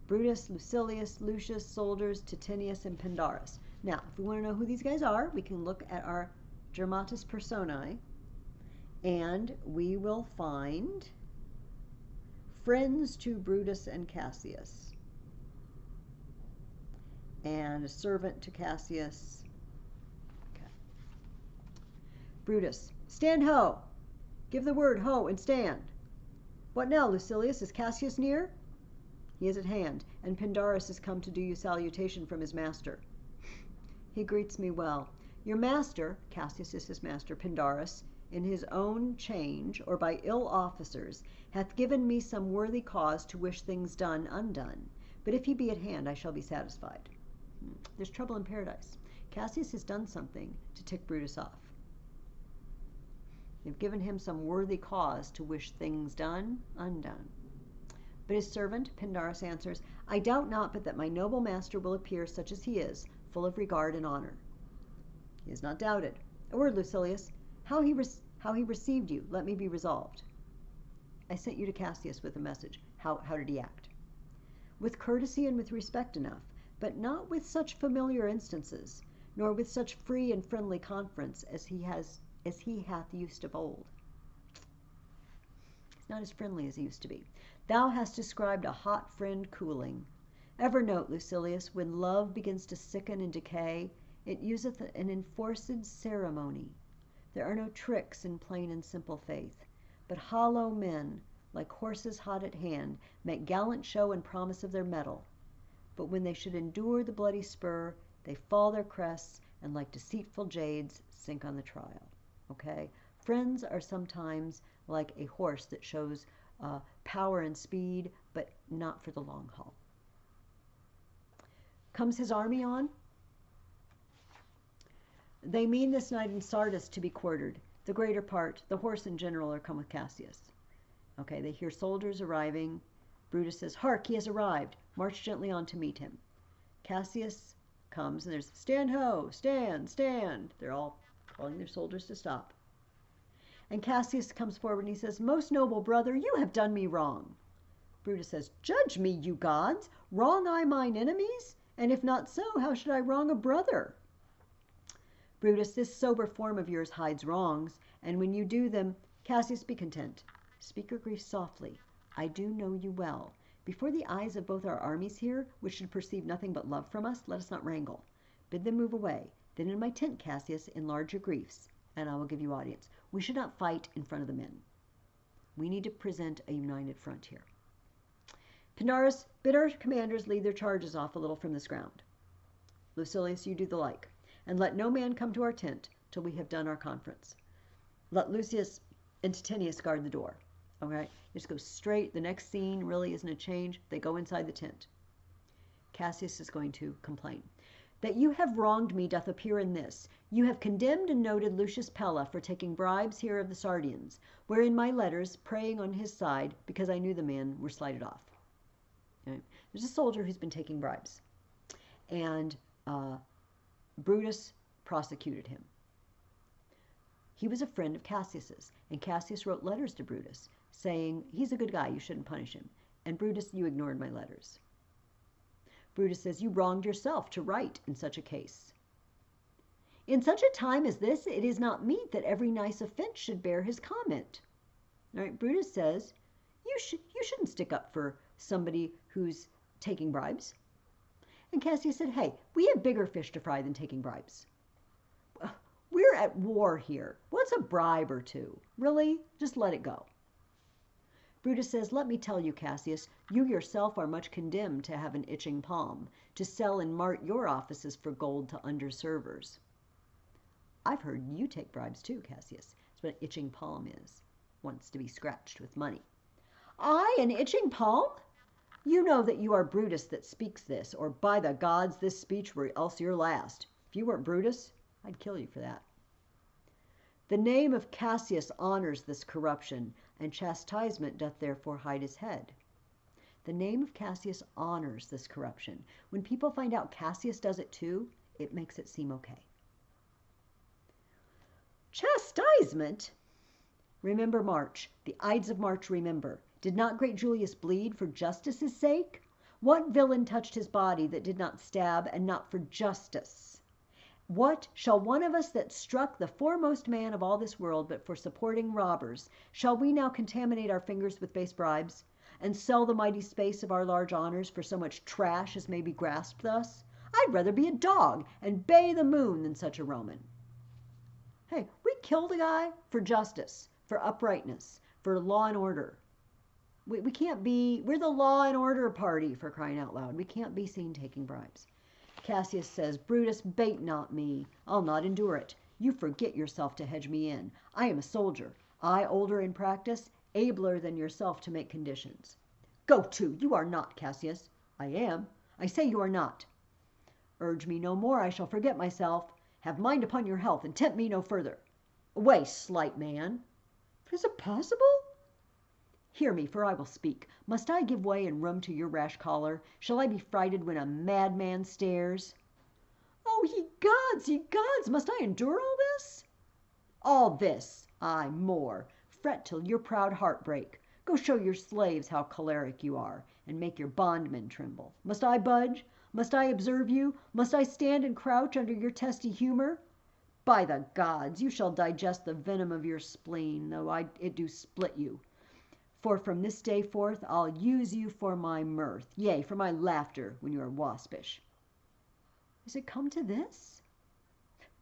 A: Brutus, Lucilius, Lucius, soldiers, Titanius, and Pindarus. Now, if we want to know who these guys are, we can look at our Dramatis Personae, and we will find friends to Brutus and Cassius, and a servant to Cassius. Okay. Brutus, stand ho! Give the word ho and stand. What now, Lucilius? Is Cassius near? He is at hand, and Pindarus has come to do you salutation from his master. He greets me well. Your master, Cassius is his master, Pindarus, in his own change, or by ill officers, hath given me some worthy cause to wish things done undone. But if he be at hand, I shall be satisfied. There's trouble in paradise. Cassius has done something to tick Brutus off. They've given him some worthy cause to wish things done undone. But his servant, Pindarus, answers, I doubt not but that my noble master will appear such as he is, full of regard and honor. He is not doubted. A word, Lucilius. How he received you, let me be resolved. I sent you to Cassius with a message. How did he act? With courtesy and with respect enough, but not with such familiar instances, nor with such free and friendly conference as he hath used of old. He's not as friendly as he used to be. Thou hast described a hot friend cooling. Ever note, Lucilius, when love begins to sicken and decay, it useth an enforced ceremony. There are no tricks in plain and simple faith, but hollow men, like horses hot at hand, make gallant show and promise of their mettle. But when they should endure the bloody spur, they fall their crests, and like deceitful jades, sink on the trial. Okay? Friends are sometimes like a horse that shows power and speed, but not for the long haul. Comes his army on. They mean this night in Sardis to be quartered. The greater part, the horse in general, are come with Cassius. Okay, they hear soldiers arriving. Brutus says, hark, he has arrived. March gently on to meet him. Cassius comes, and there's, stand ho, stand, stand. They're all calling their soldiers to stop. And Cassius comes forward and he says, most noble brother, you have done me wrong. Brutus says, judge me, you gods. Wrong I mine enemies? And if not so, how should I wrong a brother? Brutus, this sober form of yours hides wrongs, and when you do them, Cassius, be content. Speak your grief softly. I do know you well. Before the eyes of both our armies here, which should perceive nothing but love from us, let us not wrangle. Bid them move away. Then in my tent, Cassius, enlarge your griefs, and I will give you audience. We should not fight in front of the men. We need to present a united front here. Pindarus, bid our commanders lead their charges off a little from this ground. Lucilius, you do the like. And let no man come to our tent till we have done our conference. Let Lucius and Titanius guard the door. Okay? Just go straight. The next scene really isn't a change. They go inside the tent. Cassius is going to complain. That you have wronged me doth appear in this. You have condemned and noted Lucius Pella for taking bribes here of the Sardians, wherein my letters, praying on his side, because I knew the man, were slighted off. Okay? There's a soldier who's been taking bribes. And Brutus prosecuted him. He was a friend of Cassius's, and Cassius wrote letters to Brutus saying, he's a good guy, you shouldn't punish him. And Brutus, you ignored my letters. Brutus says, you wronged yourself to write in such a case. In such a time as this, it is not meet that every nice offense should bear his comment. All right, Brutus says, you shouldn't stick up for somebody who's taking bribes. And Cassius said, hey, we have bigger fish to fry than taking bribes. We're at war here. What's a bribe or two? Really? Just let it go. Brutus says, let me tell you, Cassius, you yourself are much condemned to have an itching palm, to sell and mart your offices for gold to underservers. I've heard you take bribes too, Cassius. That's what an itching palm is. Wants to be scratched with money. I, an itching palm? You know that you are Brutus that speaks this, or by the gods this speech were else your last. If you weren't Brutus, I'd kill you for that. The name of Cassius honors this corruption, and chastisement doth therefore hide his head. The name of Cassius honors this corruption. When people find out Cassius does it too, it makes it seem okay. Chastisement? Remember March. The Ides of March remember. Did not great Julius bleed for justice's sake? What villain touched his body that did not stab, and not for justice? What shall one of us that struck the foremost man of all this world, but for supporting robbers, shall we now contaminate our fingers with base bribes, and sell the mighty space of our large honors for so much trash as may be grasped thus? I'd rather be a dog and bay the moon than such a Roman. Hey, we killed a guy for justice, for uprightness, for law and order. We can't be, we're the law and order party, for crying out loud. We can't be seen taking bribes. Cassius says, Brutus, bait not me. I'll not endure it. You forget yourself to hedge me in. I am a soldier. I, older in practice, abler than yourself to make conditions. Go to, you are not, Cassius. I am. I say you are not. Urge me no more, I shall forget myself. Have mind upon your health, and tempt me no further. Away, slight man. Is it possible? Hear me, for I will speak. Must I give way and room to your rash choler? Shall I be frighted when a madman stares? Oh, ye gods, must I endure all this? All this, aye, more. Fret till your proud heart break. Go show your slaves how choleric you are, and make your bondmen tremble. Must I budge? Must I observe you? Must I stand and crouch under your testy humor? By the gods, you shall digest the venom of your spleen, though it do split you. For from this day forth I'll use you for my mirth, yea, for my laughter when you are waspish. Is it come to this?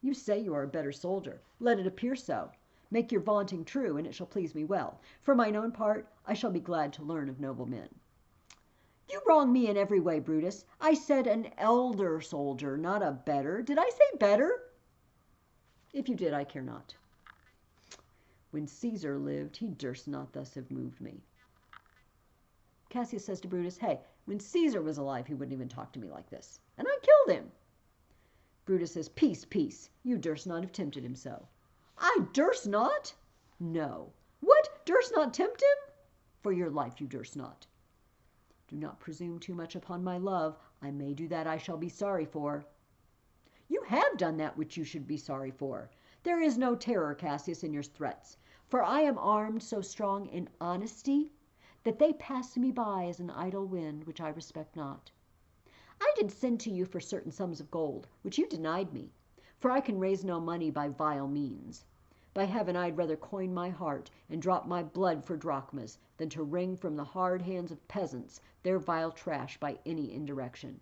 A: You say you are a better soldier. Let it appear so. Make your vaunting true, and it shall please me well. For mine own part, I shall be glad to learn of noble men. You wrong me in every way, Brutus. I said an elder soldier, not a better. Did I say better? If you did, I care not. When Caesar lived, he durst not thus have moved me. Cassius says to Brutus, hey, when Caesar was alive, he wouldn't even talk to me like this. And I killed him. Brutus says, peace, peace. You durst not have tempted him so. I durst not? No. What? Durst not tempt him? For your life you durst not. Do not presume too much upon my love. I may do that I shall be sorry for. You have done that which you should be sorry for. There is no terror, Cassius, in your threats, for I am armed so strong in honesty that they pass me by as an idle wind, which I respect not. I did send to you for certain sums of gold, which you denied me, for I can raise no money by vile means. By heaven, I'd rather coin my heart and drop my blood for drachmas than to wring from the hard hands of peasants their vile trash by any indirection.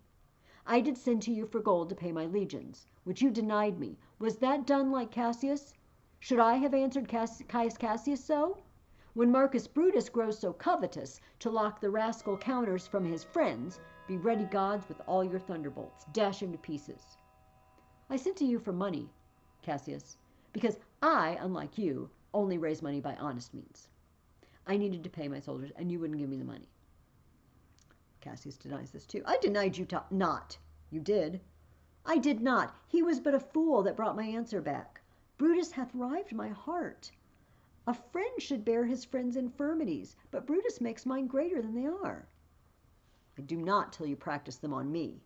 A: I did send to you for gold to pay my legions, which you denied me. Was that done like Cassius? Should I have answered Caius Cassius so? When Marcus Brutus grows so covetous to lock the rascal counters from his friends, be ready, gods, with all your thunderbolts. Dash him to pieces. I sent to you for money, Cassius, because I, unlike you, only raise money by honest means. I needed to pay my soldiers, and you wouldn't give me the money. Cassius denies this too. I denied you not. You did. I did not. He was but a fool that brought my answer back. Brutus hath rived my heart. A friend should bear his friend's infirmities, but Brutus makes mine greater than they are. I do not till you practice them on me.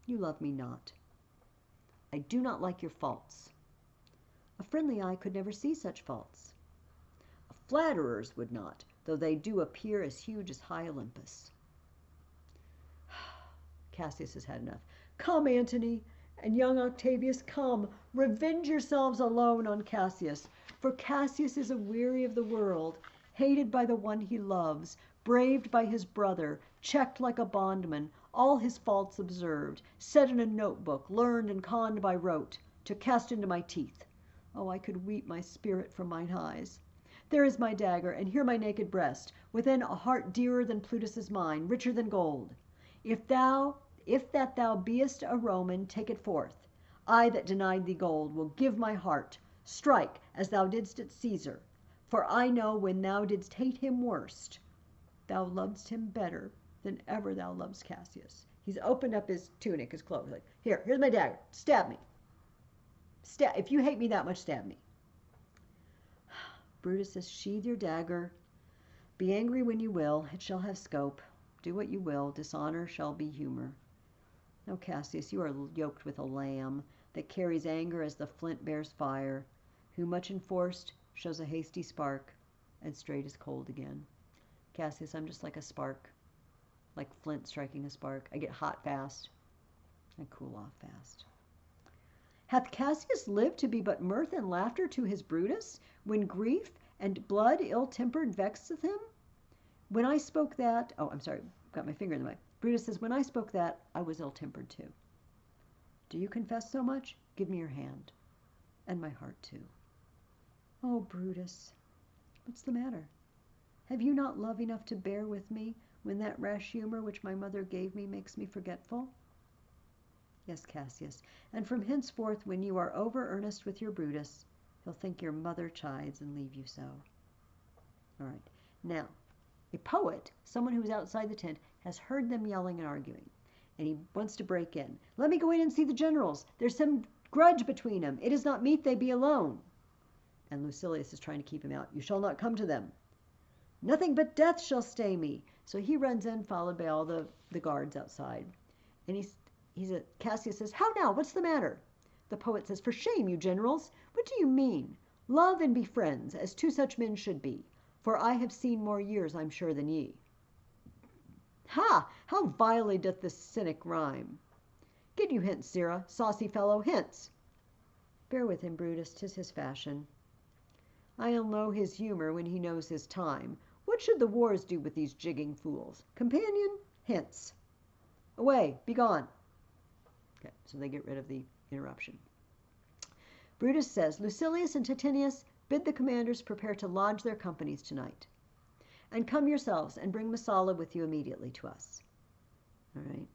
A: You love me not. I do not like your faults. A friendly eye could never see such faults. Flatterers would not, though they do appear as huge as high Olympus. Cassius has had enough. Come, Antony, and young Octavius, come. Revenge yourselves alone on Cassius, for Cassius is aweary of the world, hated by the one he loves, braved by his brother, checked like a bondman, all his faults observed, set in a notebook, learned and conned by rote, to cast into my teeth. Oh, I could weep my spirit from mine eyes. There is my dagger, and here my naked breast, within a heart dearer than Plutus's mine, richer than gold. If that thou beest a Roman, take it forth. I that denied thee gold will give my heart. Strike, as thou didst at Caesar. For I know when thou didst hate him worst, thou lovedst him better than ever thou lovest Cassius. He's opened up his tunic, his clothes. Like, here's my dagger. Stab me. If you hate me that much, stab me. Brutus says, sheathe your dagger. Be angry when you will. It shall have scope. Do what you will. Dishonor shall be humor. No, Cassius, you are yoked with a lamb that carries anger as the flint bears fire, who much enforced shows a hasty spark, and straight is cold again. Cassius, I'm just like a spark, like flint striking a spark. I get hot fast, I cool off fast. Hath Cassius lived to be but mirth and laughter to his Brutus, when grief and blood ill-tempered vexeth him? When I spoke that, got my finger in the mic. Brutus says, when I spoke that, I was ill-tempered too. Do you confess so much? Give me your hand, and my heart too. Oh, Brutus, what's the matter? Have you not love enough to bear with me when that rash humor which my mother gave me makes me forgetful? Yes, Cassius, and from henceforth, when you are over-earnest with your Brutus, he'll think your mother chides and leave you so. All right, now, a poet, someone who's outside the tent, has heard them yelling and arguing, and he wants to break in. Let me go in and see the generals. There's some grudge between them. It is not meet they be alone. And Lucilius is trying to keep him out. You shall not come to them. Nothing but death shall stay me. So he runs in, followed by all the guards outside. And Cassius says, how now? What's the matter? The poet says, for shame, you generals. What do you mean? Love and be friends, as two such men should be. For I have seen more years, I'm sure, than ye. Ha! How vilely doth this cynic rhyme. Get you hence, Sirrah, saucy fellow, hence. Bear with him, Brutus, 'tis his fashion. I'll know his humor when he knows his time. What should the wars do with these jigging fools? Companion, hence. Away, be gone. Okay, so they get rid of the interruption. Brutus says, Lucilius and Titanius, bid the commanders prepare to lodge their companies tonight. And come yourselves and bring Messala with you immediately to us. All right,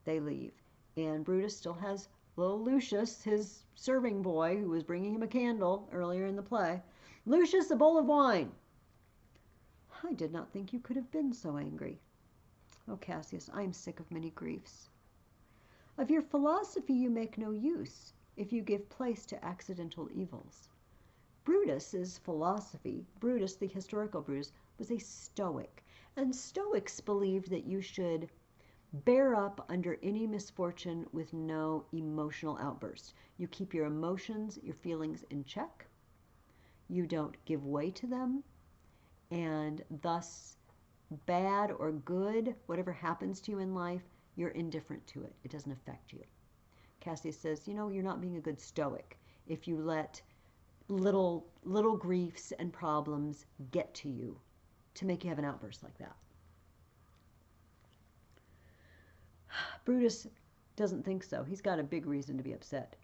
A: they leave. And Brutus still has little Lucius, his serving boy, who was bringing him a candle earlier in the play. Lucius, a bowl of wine. I did not think you could have been so angry. Oh, Cassius, I am sick of many griefs. Of your philosophy you make no use, if you give place to accidental evils. Brutus's philosophy, Brutus, the historical Brutus, was a Stoic, and Stoics believed that you should bear up under any misfortune with no emotional outburst. You keep your emotions, your feelings in check. You don't give way to them, and thus bad or good, whatever happens to you in life, you're indifferent to it. It doesn't affect you. Cassius says, you're not being a good Stoic if you let little griefs and problems get to you to make you have an outburst like that. Brutus doesn't think so. He's got a big reason to be upset.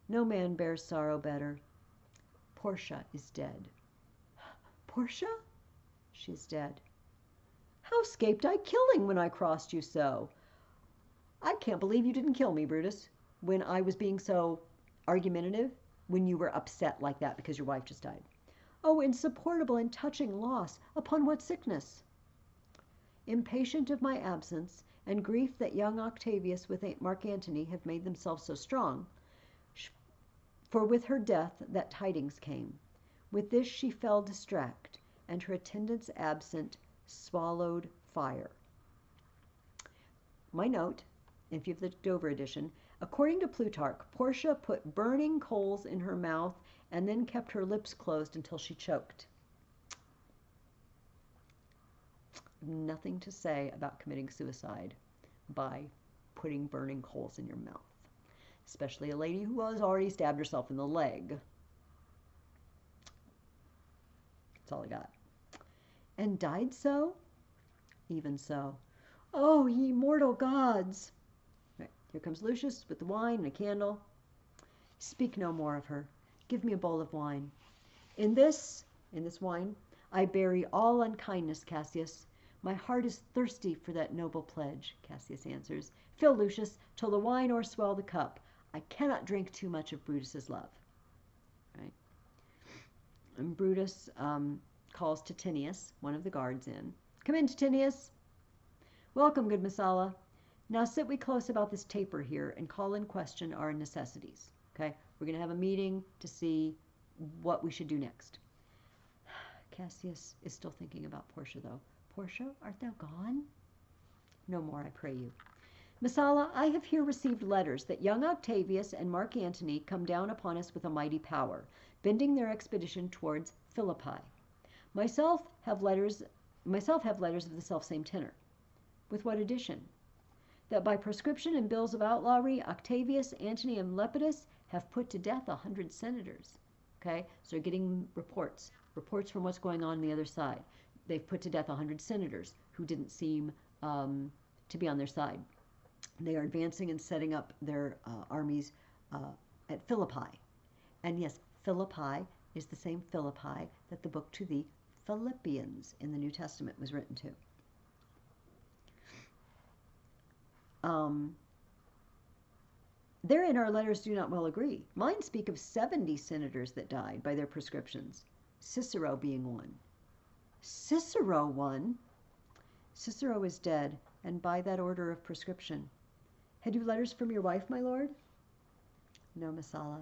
A: No man bears sorrow better. Portia is dead. Portia? She's dead. How scaped I killing when I crossed you so? I can't believe you didn't kill me, Brutus, when I was being so argumentative, when you were upset like that because your wife just died. Oh, insupportable and touching loss! Upon what sickness? Impatient of my absence, and grief that young Octavius with Mark Antony have made themselves so strong, for with her death that tidings came. With this she fell distract, and her attendants absent swallowed fire. My note, if you have the Dover edition, according to Plutarch, Portia put burning coals in her mouth and then kept her lips closed until she choked. Nothing to say about committing suicide by putting burning coals in your mouth, especially a lady who has already stabbed herself in the leg. That's all I got. And died so? Even so. Oh, ye mortal gods! Right, here comes Lucius with the wine and a candle. Speak no more of her. Give me a bowl of wine. In this wine, I bury all unkindness, Cassius. My heart is thirsty for that noble pledge, Cassius answers. Fill, Lucius, till the wine o'erswell the cup. I cannot drink too much of Brutus's love. Right? And Brutus calls Titanius, one of the guards, in. Come in, Titanius. Welcome, good Messala. Now sit we close about this taper here and call in question our necessities. Okay? We're going to have a meeting to see what we should do next. Cassius is still thinking about Portia, though. Portia, art thou gone? No more, I pray you. Messala, I have here received letters that young Octavius and Mark Antony come down upon us with a mighty power, bending their expedition towards Philippi. Myself have letters of the selfsame tenor. With what addition? That by prescription and bills of outlawry, Octavius, Antony, and Lepidus have put to death 100 senators. Okay, so they're getting reports from what's going on the other side. They've put to death 100 senators who didn't seem to be on their side. They are advancing and setting up their armies at Philippi. And yes, Philippi is the same Philippi that the book to the Philippians in the New Testament was written to. Therein our letters do not well agree. Mine speak of 70 senators that died by their prescriptions, Cicero being one. Cicero one? Cicero is dead, and by that order of prescription. Had you letters from your wife, my lord? No, Messala.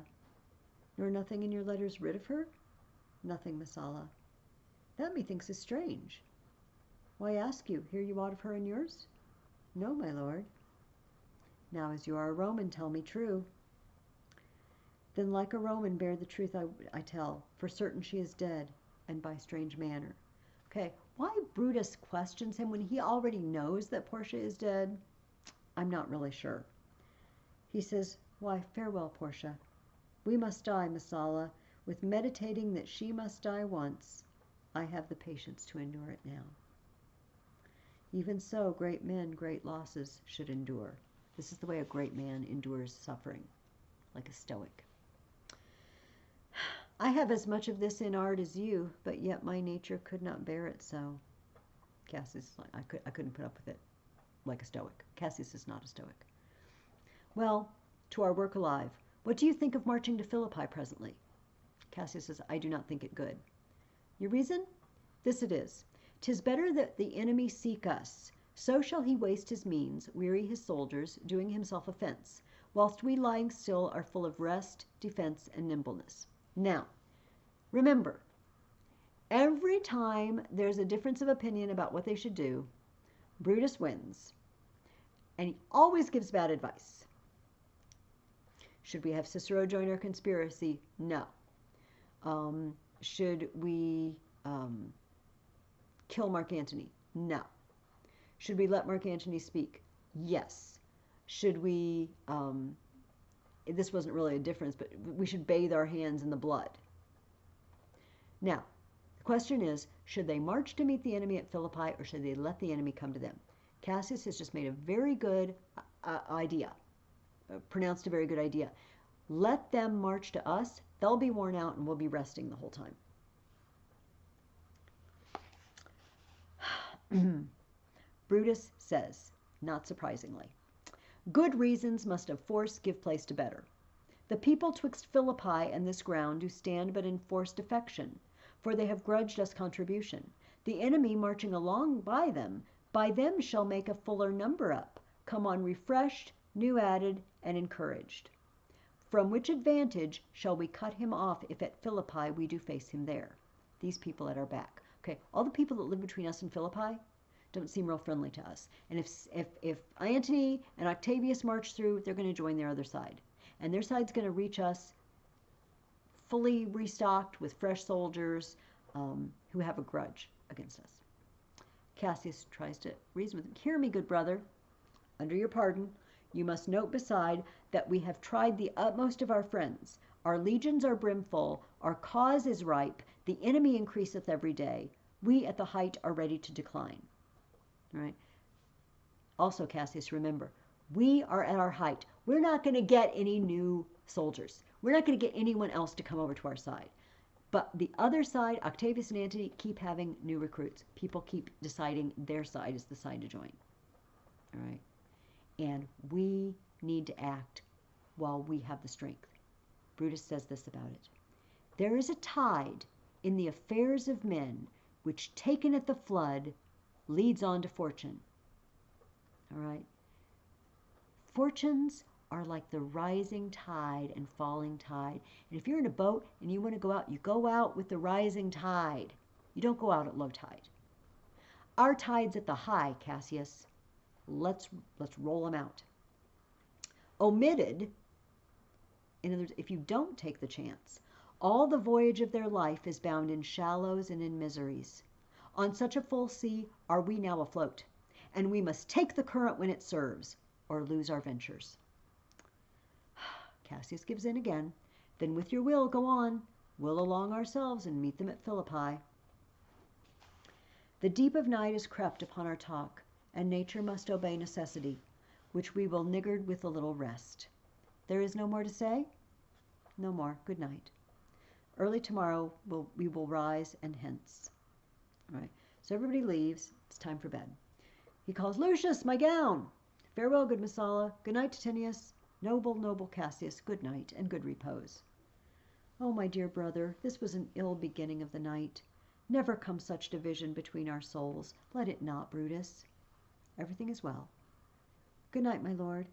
A: Nor nothing in your letters writ of her? Nothing, Messala. That methinks is strange. Why ask you? Hear you aught of her in yours? No, my lord. Now, as you are a Roman, tell me true. Then like a Roman bear the truth I tell, for certain she is dead, and by strange manner. Okay, why Brutus questions him when he already knows that Portia is dead, I'm not really sure. He says, why, farewell, Portia. We must die, Messala. With meditating that she must die once, I have the patience to endure it now. Even so, great men, great losses should endure. This is the way a great man endures suffering, like a stoic. I have as much of this in art as you, but yet my nature could not bear it so. Cassius, I couldn't put up with it like a stoic. Cassius is not a stoic. Well, to our work alive, what do you think of marching to Philippi presently? Cassius says, I do not think it good. Your reason? This it is. 'Tis better that the enemy seek us. So shall he waste his means, weary his soldiers, doing himself offense, whilst we lying still are full of rest, defense, and nimbleness. Now, remember, every time there's a difference of opinion about what they should do, Brutus wins, and he always gives bad advice. Should we have Cicero join our conspiracy? No. Should we kill Mark Antony? No. Should we let Mark Antony speak? Yes. Should we, this wasn't really a difference, but we should bathe our hands in the blood. Now, the question is, should they march to meet the enemy at Philippi, or should they let the enemy come to them? Cassius has just made a very good idea, pronounced a very good idea. Let them march to us. They'll be worn out, and we'll be resting the whole time. Brutus says, not surprisingly, good reasons must of force give place to better. The people twixt Philippi and this ground do stand but in forced affection, for they have grudged us contribution. The enemy marching along by them shall make a fuller number up, come on refreshed, new added, and encouraged. From which advantage shall we cut him off if at Philippi we do face him there? These people at our back. Okay, all the people that live between us and Philippi don't seem real friendly to us. And if Antony and Octavius march through, they're going to join their other side. And their side's going to reach us fully restocked with fresh soldiers who have a grudge against us. Cassius tries to reason with him. Hear me, good brother. Under your pardon, you must note beside that we have tried the utmost of our friends. Our legions are brimful, our cause is ripe, the enemy increaseth every day. We at the height are ready to decline. All right. Also, Cassius, remember, we are at our height. We're not going to get any new soldiers. We're not going to get anyone else to come over to our side. But the other side, Octavius and Antony, keep having new recruits. People keep deciding their side is the side to join. All right. And we need to act while we have the strength. Brutus says this about it. There is a tide in the affairs of men which, taken at the flood, leads on to fortune. All right. Fortunes are like the rising tide and falling tide. And if you're in a boat and you want to go out, you go out with the rising tide. You don't go out at low tide. Our tide's at the high, Cassius. Let's roll them out. Omitted, in other words, if you don't take the chance, all the voyage of their life is bound in shallows and in miseries. On such a full sea are we now afloat, and we must take the current when it serves, or lose our ventures. Cassius gives in again. Then with your will, go on. We'll along ourselves and meet them at Philippi. The deep of night is crept upon our talk, and nature must obey necessity, which we will niggard with a little rest. There is no more to say? No more. Good night. Early tomorrow we will rise and hence. All right. So everybody leaves. It's time for bed. He calls, Lucius, my gown. Farewell, good Messala. Good night, Titanius. Noble Cassius, good night and good repose. Oh, my dear brother, this was an ill beginning of the night. Never come such division between our souls. Let it not, Brutus. Everything is well. Good night, my lord.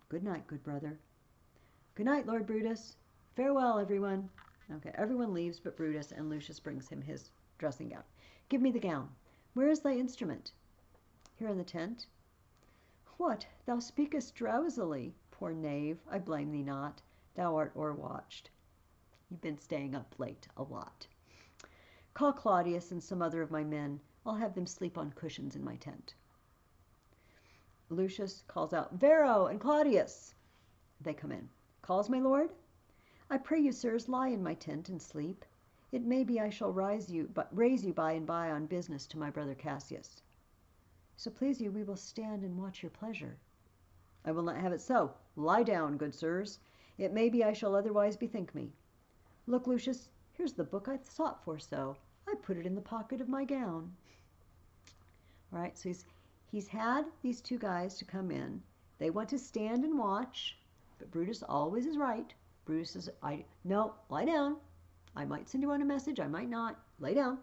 A: Good night, good brother. Good night, Lord Brutus. Farewell, everyone. Okay, everyone leaves but Brutus, and Lucius brings him his dressing gown. Give me the gown. Where is thy instrument? Here in the tent. What, thou speakest drowsily, poor knave, I blame thee not. Thou art o'erwatched. You've been staying up late a lot. Call Claudius and some other of my men. I'll have them sleep on cushions in my tent. Lucius calls out, Vero and Claudius. They come in. Calls, my lord? I pray you, sirs, lie in my tent and sleep. It may be I shall raise you by and by on business to my brother Cassius. So please you, we will stand and watch your pleasure. I will not have it so. Lie down, good sirs. It may be I shall otherwise bethink me. Look, Lucius, here's the book I sought for so. I put it in the pocket of my gown. All right, so he's had these two guys to come in. They want to stand and watch, but Brutus always is right. Brutus says, no, lie down. I might send you on a message, I might not. Lay down.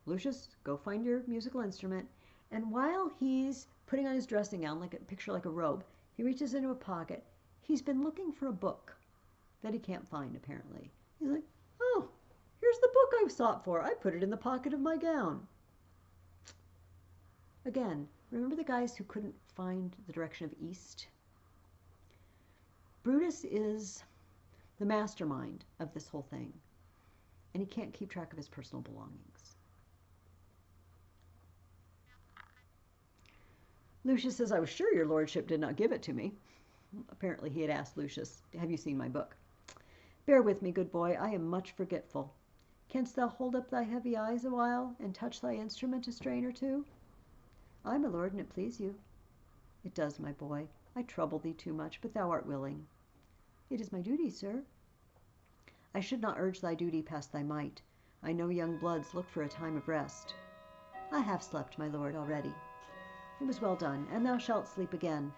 A: Lucius, go find your musical instrument. And while he's putting on his dressing gown, picture like a robe, he reaches into a pocket. He's been looking for a book that he can't find, apparently. He's like, oh, here's the book I've sought for. I put it in the pocket of my gown. Again, remember the guys who couldn't find the direction of east? Brutus is the mastermind of this whole thing, and he can't keep track of his personal belongings. Lucius says, I was sure your lordship did not give it to me. Apparently he had asked Lucius, have you seen my book? Bear with me, good boy, I am much forgetful. Canst thou hold up thy heavy eyes a while, and touch thy instrument a strain or two? Ay, my lord, and it please you. It does, my boy. I trouble thee too much, but thou art willing. It is my duty, sir. I should not urge thy duty past thy might. I know young bloods look for a time of rest. I have slept, my lord, already. It was well done, and thou shalt sleep again.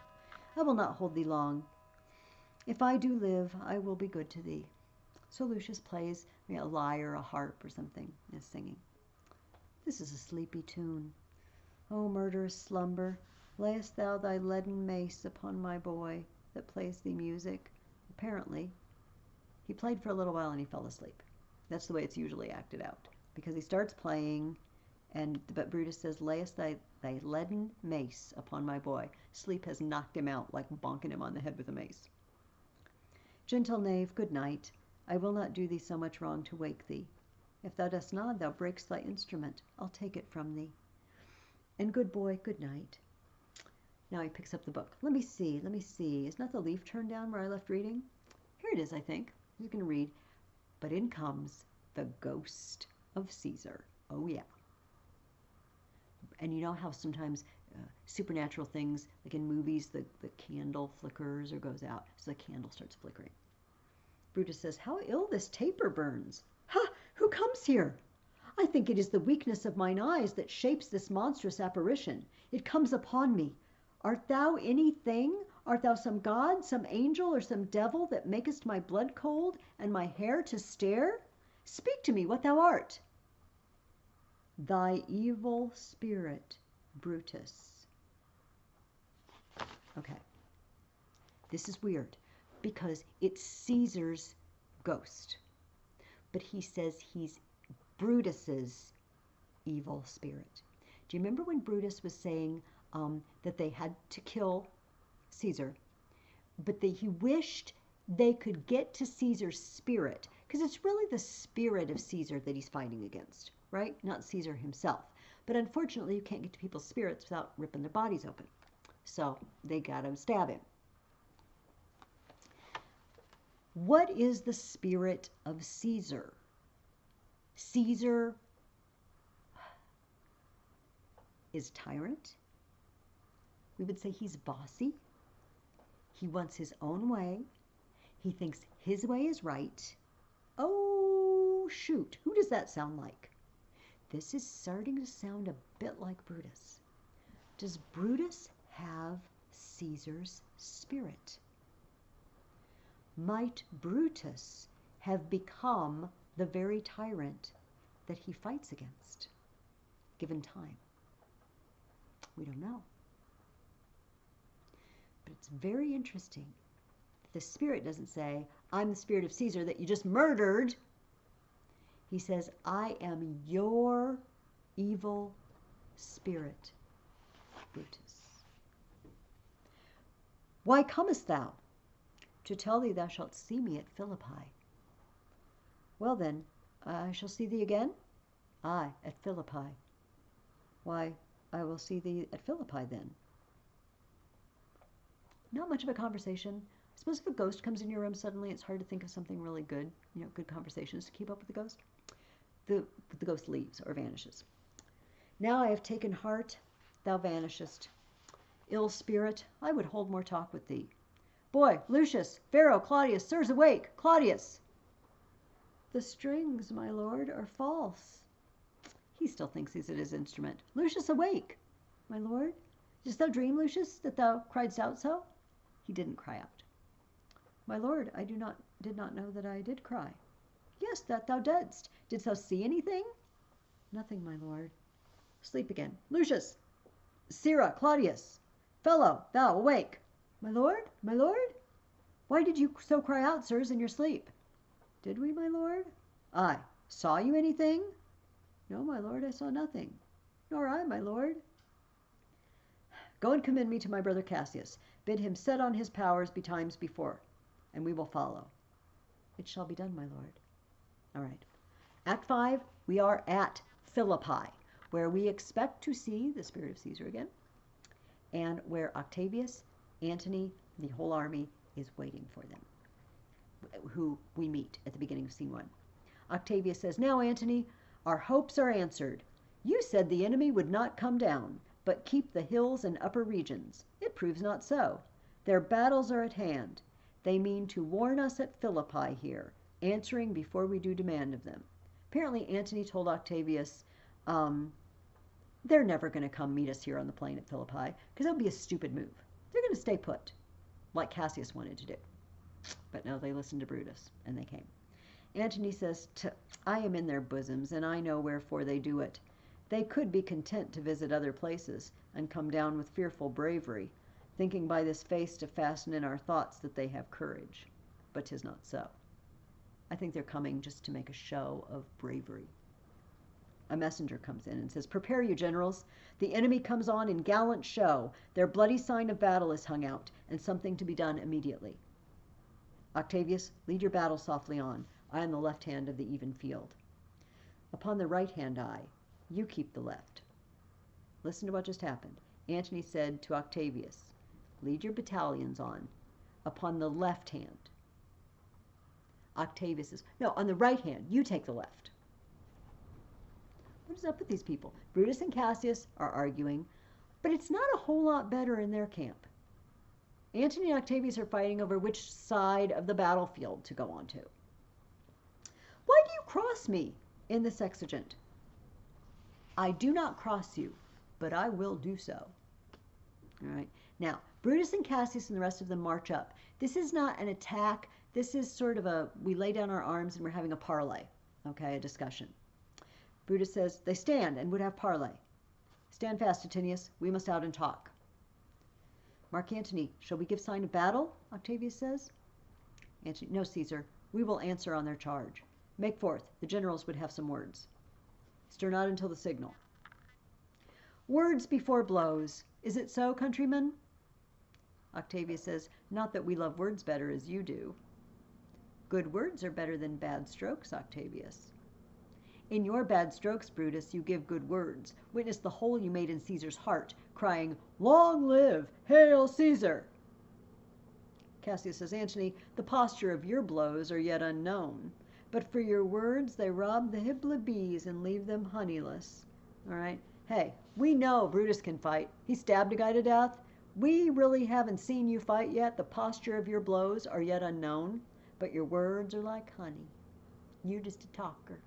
A: I will not hold thee long. If I do live, I will be good to thee. So Lucius plays a lyre, a harp, or something, and is singing. This is a sleepy tune. O murderous slumber, layest thou thy leaden mace upon my boy that plays thee music? Apparently, he played for a little while and he fell asleep. That's the way it's usually acted out. Because he starts playing, but Brutus says, layest thy leaden mace upon my boy. Sleep has knocked him out, like bonking him on the head with a mace. Gentle knave, good night. I will not do thee so much wrong to wake thee. If thou dost not, thou breakst thy instrument. I'll take it from thee. And good boy, good night. Now he picks up the book. Let me see. Is not the leaf turned down where I left reading? Here it is, I think. I'm going to read. But in comes the ghost of Caesar. Oh, yeah. And you know how sometimes supernatural things, like in movies, the candle flickers or goes out. So the candle starts flickering. Brutus says, how ill this taper burns. Ha! Who comes here? I think it is the weakness of mine eyes that shapes this monstrous apparition. It comes upon me. Art thou anything? Art thou some god, some angel, or some devil that makest my blood cold and my hair to stare? Speak to me what thou art. Thy evil spirit, Brutus. Okay. This is weird because it's Caesar's ghost. But he says he's Brutus's evil spirit. Do you remember when Brutus was saying that they had to kill Caesar, but he wished they could get to Caesar's spirit, because it's really the spirit of Caesar that he's fighting against, right? Not Caesar himself. But unfortunately, you can't get to people's spirits without ripping their bodies open. So they got to stab him. What is the spirit of Caesar? Caesar is tyrant. We would say he's bossy. He wants his own way. He thinks his way is right. Oh, shoot. Who does that sound like? This is starting to sound a bit like Brutus. Does Brutus have Caesar's spirit? Might Brutus have become the very tyrant that he fights against, given time? We don't know. But it's very interesting. The spirit doesn't say, I'm the spirit of Caesar that you just murdered. He says, I am your evil spirit, Brutus. Why comest thou? To tell thee thou shalt see me at Philippi. Well then, I shall see thee again? Aye, at Philippi. Why, I will see thee at Philippi then. Not much of a conversation. I suppose if a ghost comes in your room suddenly, it's hard to think of something really good, good conversations to keep up with the ghost. The ghost leaves or vanishes. Now I have taken heart, thou vanishest. Ill spirit, I would hold more talk with thee. Boy, Lucius, Pharaoh, Claudius, sirs, awake! Claudius! The strings, my lord, are false. He still thinks he's at his instrument. Lucius, awake! My lord, didst thou dream, Lucius, that thou criedst out so? He didn't cry out. My lord, I did not know that I did cry. Yes, that thou didst. Didst thou see anything? Nothing, my lord. Sleep again. Lucius! Sirrah, Claudius! Fellow, thou, awake! My lord? My lord? Why did you so cry out, sirs, in your sleep? Did we, my lord? Aye. Saw you anything? No, my lord, I saw nothing. Nor I, my lord. Go and commend me to my brother Cassius. Bid him set on his powers betimes before, and we will follow. It shall be done, my lord. All right. Act 5, we are at Philippi, where we expect to see the spirit of Caesar again, and where Octavius, Antony, the whole army is waiting for them, who we meet at the beginning of scene 1. Octavius says, now, Antony, our hopes are answered. You said the enemy would not come down, but keep the hills and upper regions. It proves not so. Their battles are at hand. They mean to warn us at Philippi here, answering before we do demand of them. Apparently, Antony told Octavius, they're never going to come meet us here on the plain at Philippi, because that would be a stupid move. They're going to stay put, like Cassius wanted to do. But no, they listened to Brutus, and they came. Antony says, I am in their bosoms, and I know wherefore they do it. They could be content to visit other places, and come down with fearful bravery, thinking by this face to fasten in our thoughts that they have courage. But 'tis not so. I think they're coming just to make a show of bravery. A messenger comes in and says, Prepare you, generals. The enemy comes on in gallant show. Their bloody sign of battle is hung out, and something to be done immediately. Octavius, lead your battle softly on. I am the left hand of the even field. Upon the right hand I, you keep the left. Listen to what just happened. Antony said to Octavius, lead your battalions on. Upon the left hand. Octavius says, no, on the right hand, you take the left. What is up with these people? Brutus and Cassius are arguing, but it's not a whole lot better in their camp. Antony and Octavius are fighting over which side of the battlefield to go on to. Why do you cross me in the Sexagint? I do not cross you, but I will do so. All right. Now, Brutus and Cassius and the rest of them march up. This is not an attack. This is sort of we lay down our arms and we're having a parley, okay, a discussion. Brutus says, they stand and would have parley. Stand fast, Titanius. We must out and talk. Mark Antony, shall we give sign of battle? Octavius says. Antony, no, Caesar. We will answer on their charge. Make forth. The generals would have some words. Stir not until the signal. Words before blows. Is it so, countrymen? Octavius says, not that we love words better as you do. Good words are better than bad strokes, Octavius. In your bad strokes, Brutus, you give good words. Witness the hole you made in Caesar's heart, crying, long live, hail Caesar! Cassius says, Antony, the posture of your blows are yet unknown, but for your words they rob the Hybla bees and leave them honeyless. All right? Hey, we know Brutus can fight. He stabbed a guy to death. We really haven't seen you fight yet. The posture of your blows are yet unknown, but your words are like honey. You're just a talker.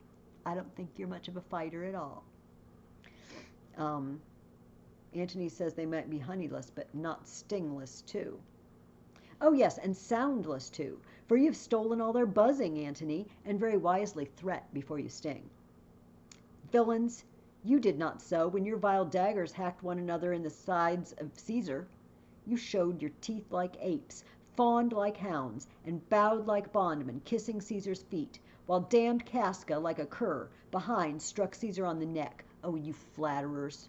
A: I don't think you're much of a fighter at all. Antony says they might be honeyless, but not stingless too. Oh yes, and soundless too, for you've stolen all their buzzing, Antony, and very wisely threat before you sting. Villains, you did not so when your vile daggers hacked one another in the sides of Caesar. You showed your teeth like apes, fawned like hounds, and bowed like bondmen, kissing Caesar's feet, while damned Casca, like a cur, behind struck Caesar on the neck. Oh, you flatterers.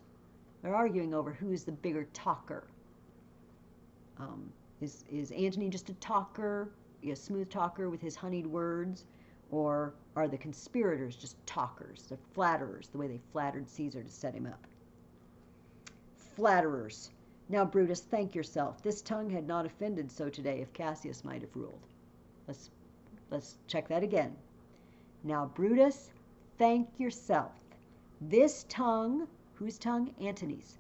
A: They're arguing over who's the bigger talker. Is Antony just a talker, a smooth talker with his honeyed words? Or are the conspirators just talkers? They're flatterers, the way they flattered Caesar to set him up. Flatterers. Now, Brutus, thank yourself. This tongue had not offended so today if Cassius might have ruled. Let's check that again. Now, Brutus, thank yourself. This tongue, whose tongue? Antony's,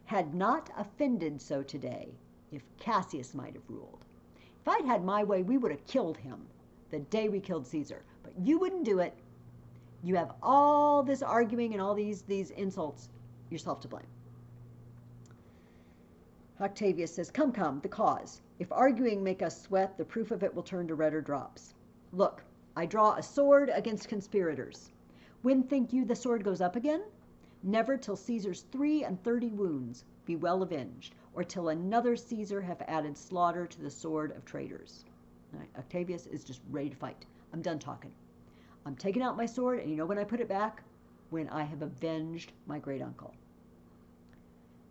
A: had not offended so today if Cassius might have ruled. If I'd had my way, we would have killed him the day we killed Caesar. But you wouldn't do it. You have all this arguing and all these insults. Yourself to blame. Octavius says, come, the cause. If arguing make us sweat, the proof of it will turn to redder drops. Look, I draw a sword against conspirators. When think you the sword goes up again? Never till Caesar's 33 wounds be well avenged, or till another Caesar have added slaughter to the sword of traitors. Right, Octavius is just ready to fight. I'm done talking. I'm taking out my sword, and you know when I put it back? When I have avenged my great uncle.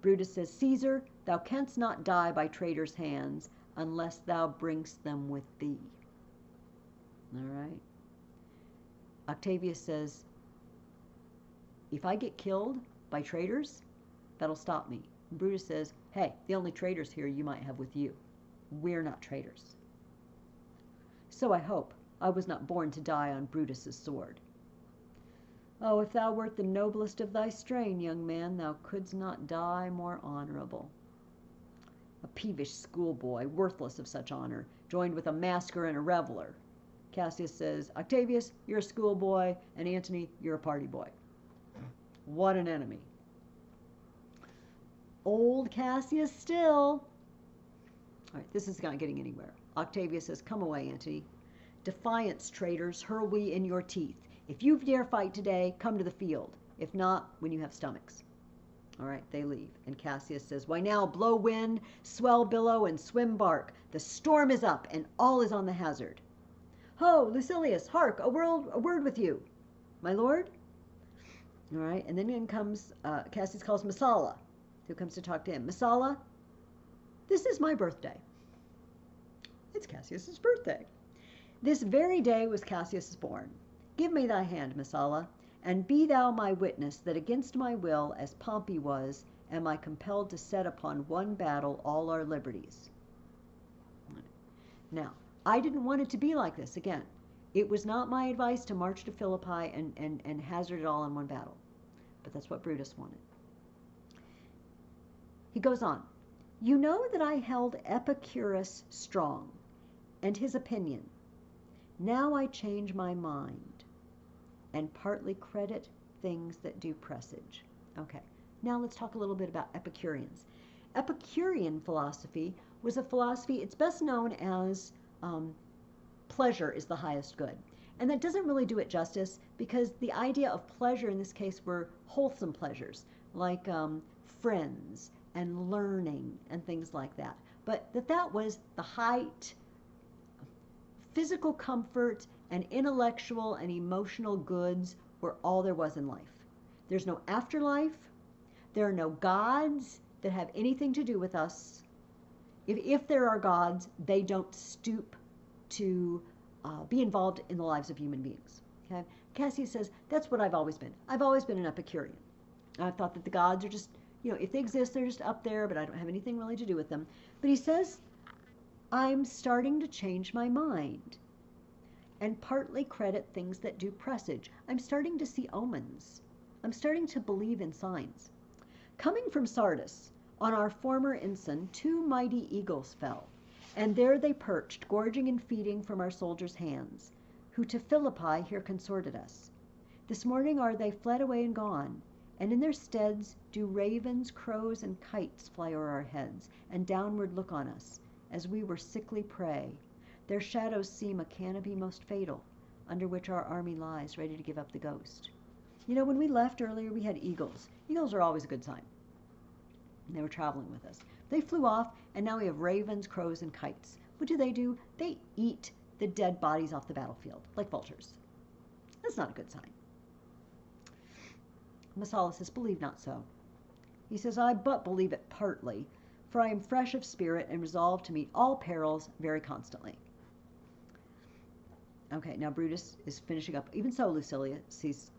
A: Brutus says, Caesar, thou canst not die by traitors' hands unless thou bringst them with thee. All right. Octavius says, if I get killed by traitors, that'll stop me. And Brutus says, hey, the only traitors here you might have with you. We're not traitors. So I hope I was not born to die on Brutus's sword. Oh, if thou wert the noblest of thy strain, young man, thou couldst not die more honorable. A peevish schoolboy, worthless of such honor, joined with a masker and a reveler. Cassius says, Octavius, you're a schoolboy, and Antony, you're a party boy. What an enemy. Old Cassius still. All right, this is not getting anywhere. Octavius says, come away, Antony. Defiance, traitors, hurl we in your teeth. If you dare fight today, come to the field. If not, when you have stomachs. All right, they leave. And Cassius says, why now, blow wind, swell billow, and swim bark. The storm is up, and all is on the hazard. Ho, Lucilius, hark, a word with you. My lord? All right, and then in comes, Cassius calls Messala, who comes to talk to him. Messala, this is my birthday. It's Cassius's birthday. This very day was Cassius born. Give me thy hand, Messala, and be thou my witness that against my will, as Pompey was, am I compelled to set upon one battle all our liberties. Now, I didn't want it to be like this again. It was not my advice to march to Philippi and hazard it all in one battle. But that's what Brutus wanted. He goes on. You know that I held Epicurus strong, and his opinion. Now I change my mind, and partly credit things that do presage. Okay, now let's talk a little bit about Epicureans. Epicurean philosophy was a philosophy, it's best known as pleasure is the highest good. And that doesn't really do it justice, because the idea of pleasure in this case were wholesome pleasures, like friends and learning and things like that. But that was the height, physical comfort and intellectual and emotional goods were all there was in life. There's no afterlife. There are no gods that have anything to do with us. If there are gods, they don't stoop to be involved in the lives of human beings. Okay? Cassius says, that's what I've always been. I've always been an Epicurean. I thought that the gods are just, if they exist, they're just up there, but I don't have anything really to do with them. But he says, I'm starting to change my mind and partly credit things that do presage. I'm starting to see omens. I'm starting to believe in signs. Coming from Sardis, on our former ensign, 2 mighty eagles fell, and there they perched, gorging and feeding from our soldiers' hands, who to Philippi here consorted us. This morning are they fled away and gone, and in their steads do ravens, crows, and kites fly o'er our heads, and downward look on us, as we were sickly prey. Their shadows seem a canopy most fatal, under which our army lies, ready to give up the ghost. When we left earlier, we had eagles. Eagles are always a good sign. And they were traveling with us. They flew off, and now we have ravens, crows, and kites. What do? They eat the dead bodies off the battlefield, like vultures. That's not a good sign. Messala says, believe not so. He says, I but believe it partly, for I am fresh of spirit and resolved to meet all perils very constantly. Okay, now Brutus is finishing up. Even so, Lucilius, he's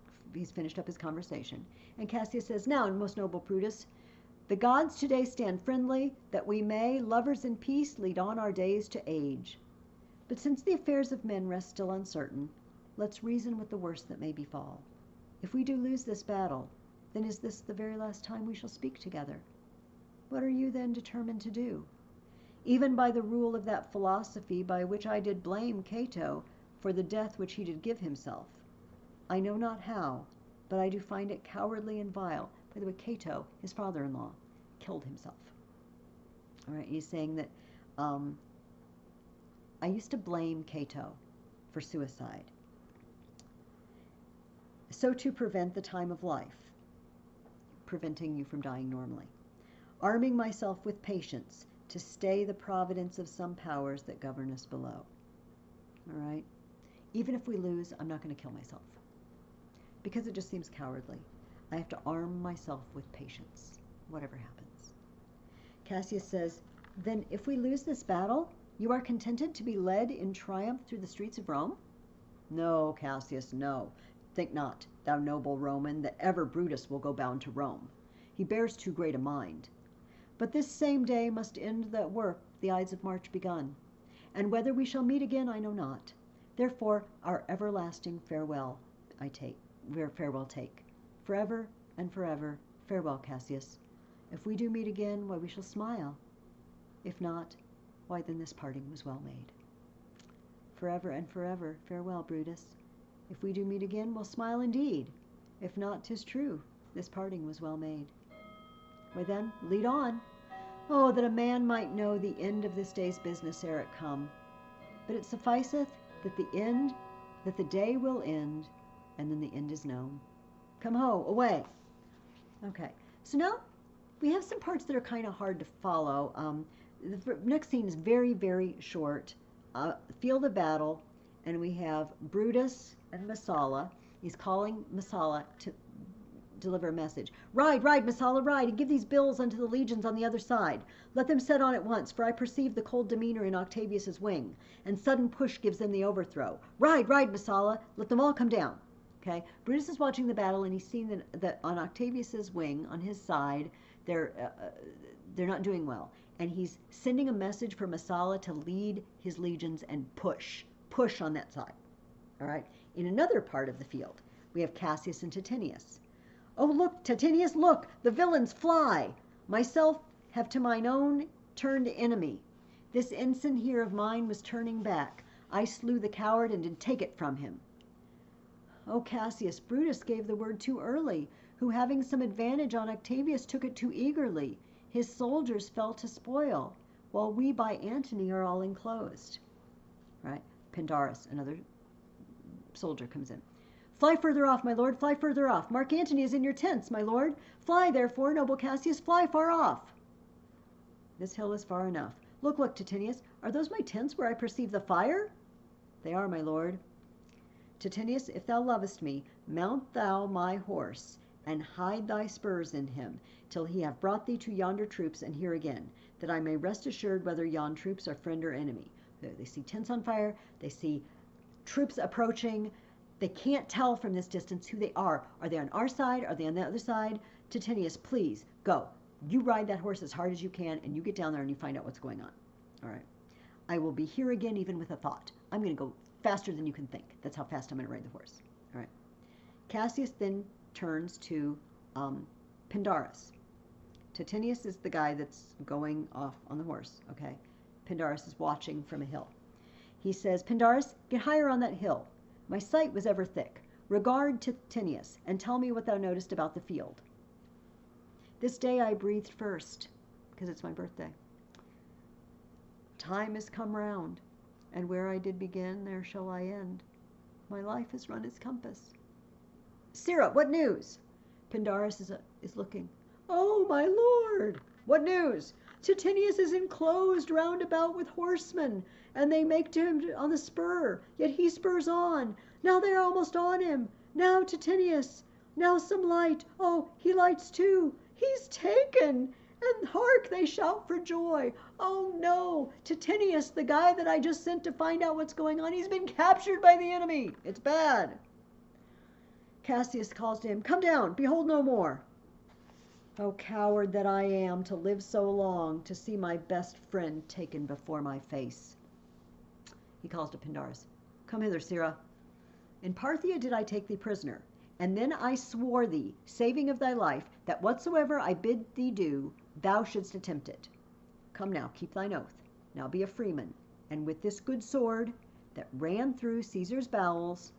A: finished up his conversation. And Cassius says, now, most noble Brutus, the gods today stand friendly, that we may, lovers in peace, lead on our days to age. But since the affairs of men rest still uncertain, let's reason with the worst that may befall. If we do lose this battle, then is this the very last time we shall speak together? What are you then determined to do? Even by the rule of that philosophy by which I did blame Cato for the death which he did give himself. I know not how, but I do find it cowardly and vile. By the way, Cato, his father-in-law, killed himself. All right, he's saying that I used to blame Cato for suicide. So to prevent the time of life, preventing you from dying normally. Arming myself with patience to stay the providence of some powers that govern us below. All right? Even if we lose, I'm not going to kill myself. Because it just seems cowardly. I have to arm myself with patience, whatever happens. Cassius says, then if we lose this battle, you are contented to be led in triumph through the streets of Rome? No, Cassius, no. Think not, thou noble Roman, that ever Brutus will go bound to Rome. He bears too great a mind. But this same day must end that work, the Ides of March begun. And whether we shall meet again, I know not. Therefore, our everlasting farewell farewell take. Forever and forever, farewell, Cassius. If we do meet again, why, we shall smile. If not, why, then this parting was well made. Forever and forever, farewell, Brutus. If we do meet again, we'll smile indeed. If not, 'tis true, this parting was well made. Why then, lead on. Oh, that a man might know the end of this day's business ere it come. But it sufficeth that the day will end, and then the end is known. Come ho, away. Okay, so now we have some parts that are kind of hard to follow. The next scene is very, very short. Field of battle, and we have Brutus and Messala. He's calling Messala to deliver a message. Ride, ride, Messala, ride, and give these bills unto the legions on the other side. Let them set on at once, for I perceive the cold demeanor in Octavius's wing, and sudden push gives them the overthrow. Ride, ride, Messala, let them all come down. Okay, Brutus is watching the battle, and he's seen that on Octavius's wing, on his side, they're not doing well, and he's sending a message for Messala to lead his legions and push on that side. All right. In another part of the field, we have Cassius and Titanius. Oh, look, Titanius, look, the villains fly. Myself have to mine own turned enemy. This ensign here of mine was turning back. I slew the coward and did take it from him. Oh, Cassius, Brutus gave the word too early, who having some advantage on Octavius took it too eagerly. His soldiers fell to spoil, while we by Antony are all enclosed. Right? Pindarus, another soldier, comes in. Fly further off, my lord, fly further off. Mark Antony is in your tents, my lord. Fly, therefore, noble Cassius, fly far off. This hill is far enough. Look, look, Titanius, are those my tents where I perceive the fire? They are, my lord. Titanius, if thou lovest me, mount thou my horse, and hide thy spurs in him, till he have brought thee to yonder troops, and here again, that I may rest assured whether yon troops are friend or enemy. They see tents on fire, they see troops approaching. They can't tell from this distance who they are. Are they on our side? Are they on the other side? Titanius, please, go. You ride that horse as hard as you can, and you get down there and you find out what's going on. All right. I will be here again even with a thought. I'm going to go faster than you can think. That's how fast I'm going to ride the horse. All right. Cassius then turns to Pindarus. Titanius is the guy that's going off on the horse, okay? Pindarus is watching from a hill. He says, Pindarus, get higher on that hill. My sight was ever thick. Regard Titanius, and tell me what thou noticed about the field. This day I breathed first, because it's my birthday. Time is come round, and where I did begin, there shall I end. My life has run its compass. Sirrah, what news? Pindarus is looking. Oh, my lord! What news? Titanius is enclosed round about with horsemen, and they make to him on the spur, yet he spurs on. Now they are almost on him. Now Titanius, now some light. Oh, he lights too. He's taken. And hark, they shout for joy. Oh no, Titanius, the guy that I just sent to find out what's going on, he's been captured by the enemy. It's bad. Cassius calls to him, come down, behold no more. Oh, coward that I am, to live so long, to see my best friend taken before my face. He calls to Pindarus, come hither, Sirrah. In Parthia did I take thee prisoner, and then I swore thee, saving of thy life, that whatsoever I bid thee do, thou shouldst attempt it. Come now, keep thine oath. Now be a freeman, and with this good sword that ran through Caesar's bowels,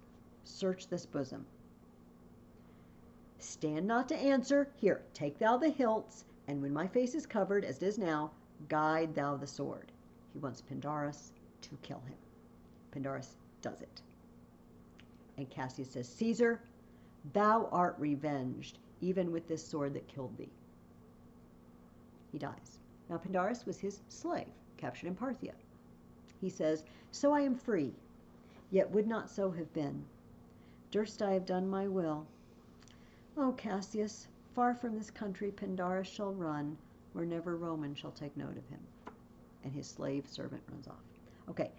A: search this bosom. Stand not to answer. Here, take thou the hilts, and when my face is covered, as it is now, guide thou the sword. He wants Pindarus to kill him. Pindarus does it. And Cassius says, Caesar, thou art revenged, even with this sword that killed thee. He dies. Now Pindarus was his slave, captured in Parthia. He says, so I am free, yet would not so have been. Durst I have done my will. O Cassius, far from this country Pindarus shall run, where never Roman shall take note of him. And his slave servant runs off. Okay,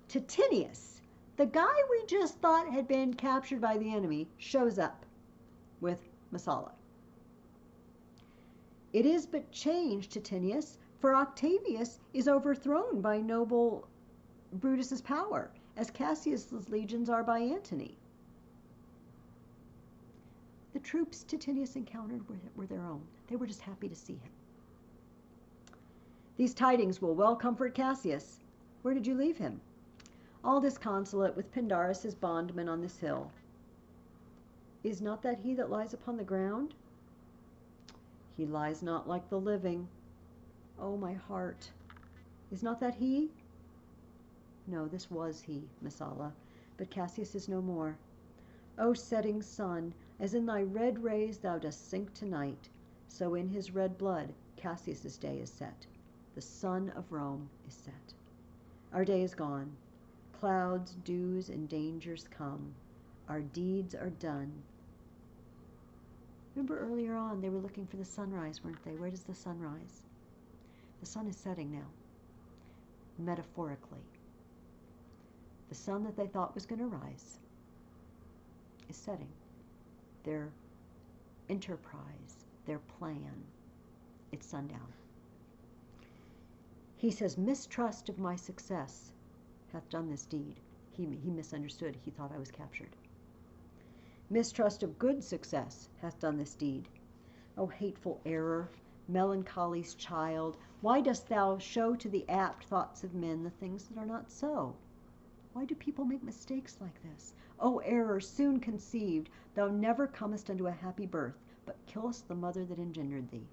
A: Titanius, the guy we just thought had been captured by the enemy, shows up with Messala. It is but change, Titanius, for Octavius is overthrown by noble Brutus's power, as Cassius's legions are by Antony. The troops Titanius encountered were their own. They were just happy to see him. These tidings will well comfort Cassius. Where did you leave him? All disconsolate with Pindarus his bondman on this hill. Is not that he that lies upon the ground? He lies not like the living. Oh, my heart, is not that he? No, this was he, Messala, but Cassius is no more. O setting sun, as in thy red rays thou dost sink to night, so in his red blood Cassius's day is set. The sun of Rome is set. Our day is gone. Clouds, dews, and dangers come. Our deeds are done. Remember earlier on they were looking for the sunrise, weren't they? Where does the sun rise? The sun is setting now, metaphorically. The sun that they thought was going to rise is setting. Their enterprise, their plan, it's sundown. He says, mistrust of my success hath done this deed. He misunderstood. He thought I was captured. Mistrust of good success hath done this deed. O hateful error, melancholy's child, why dost thou show to the apt thoughts of men the things that are not so? Why do people make mistakes like this? O error, soon conceived, thou never comest unto a happy birth, but killest the mother that engendered thee.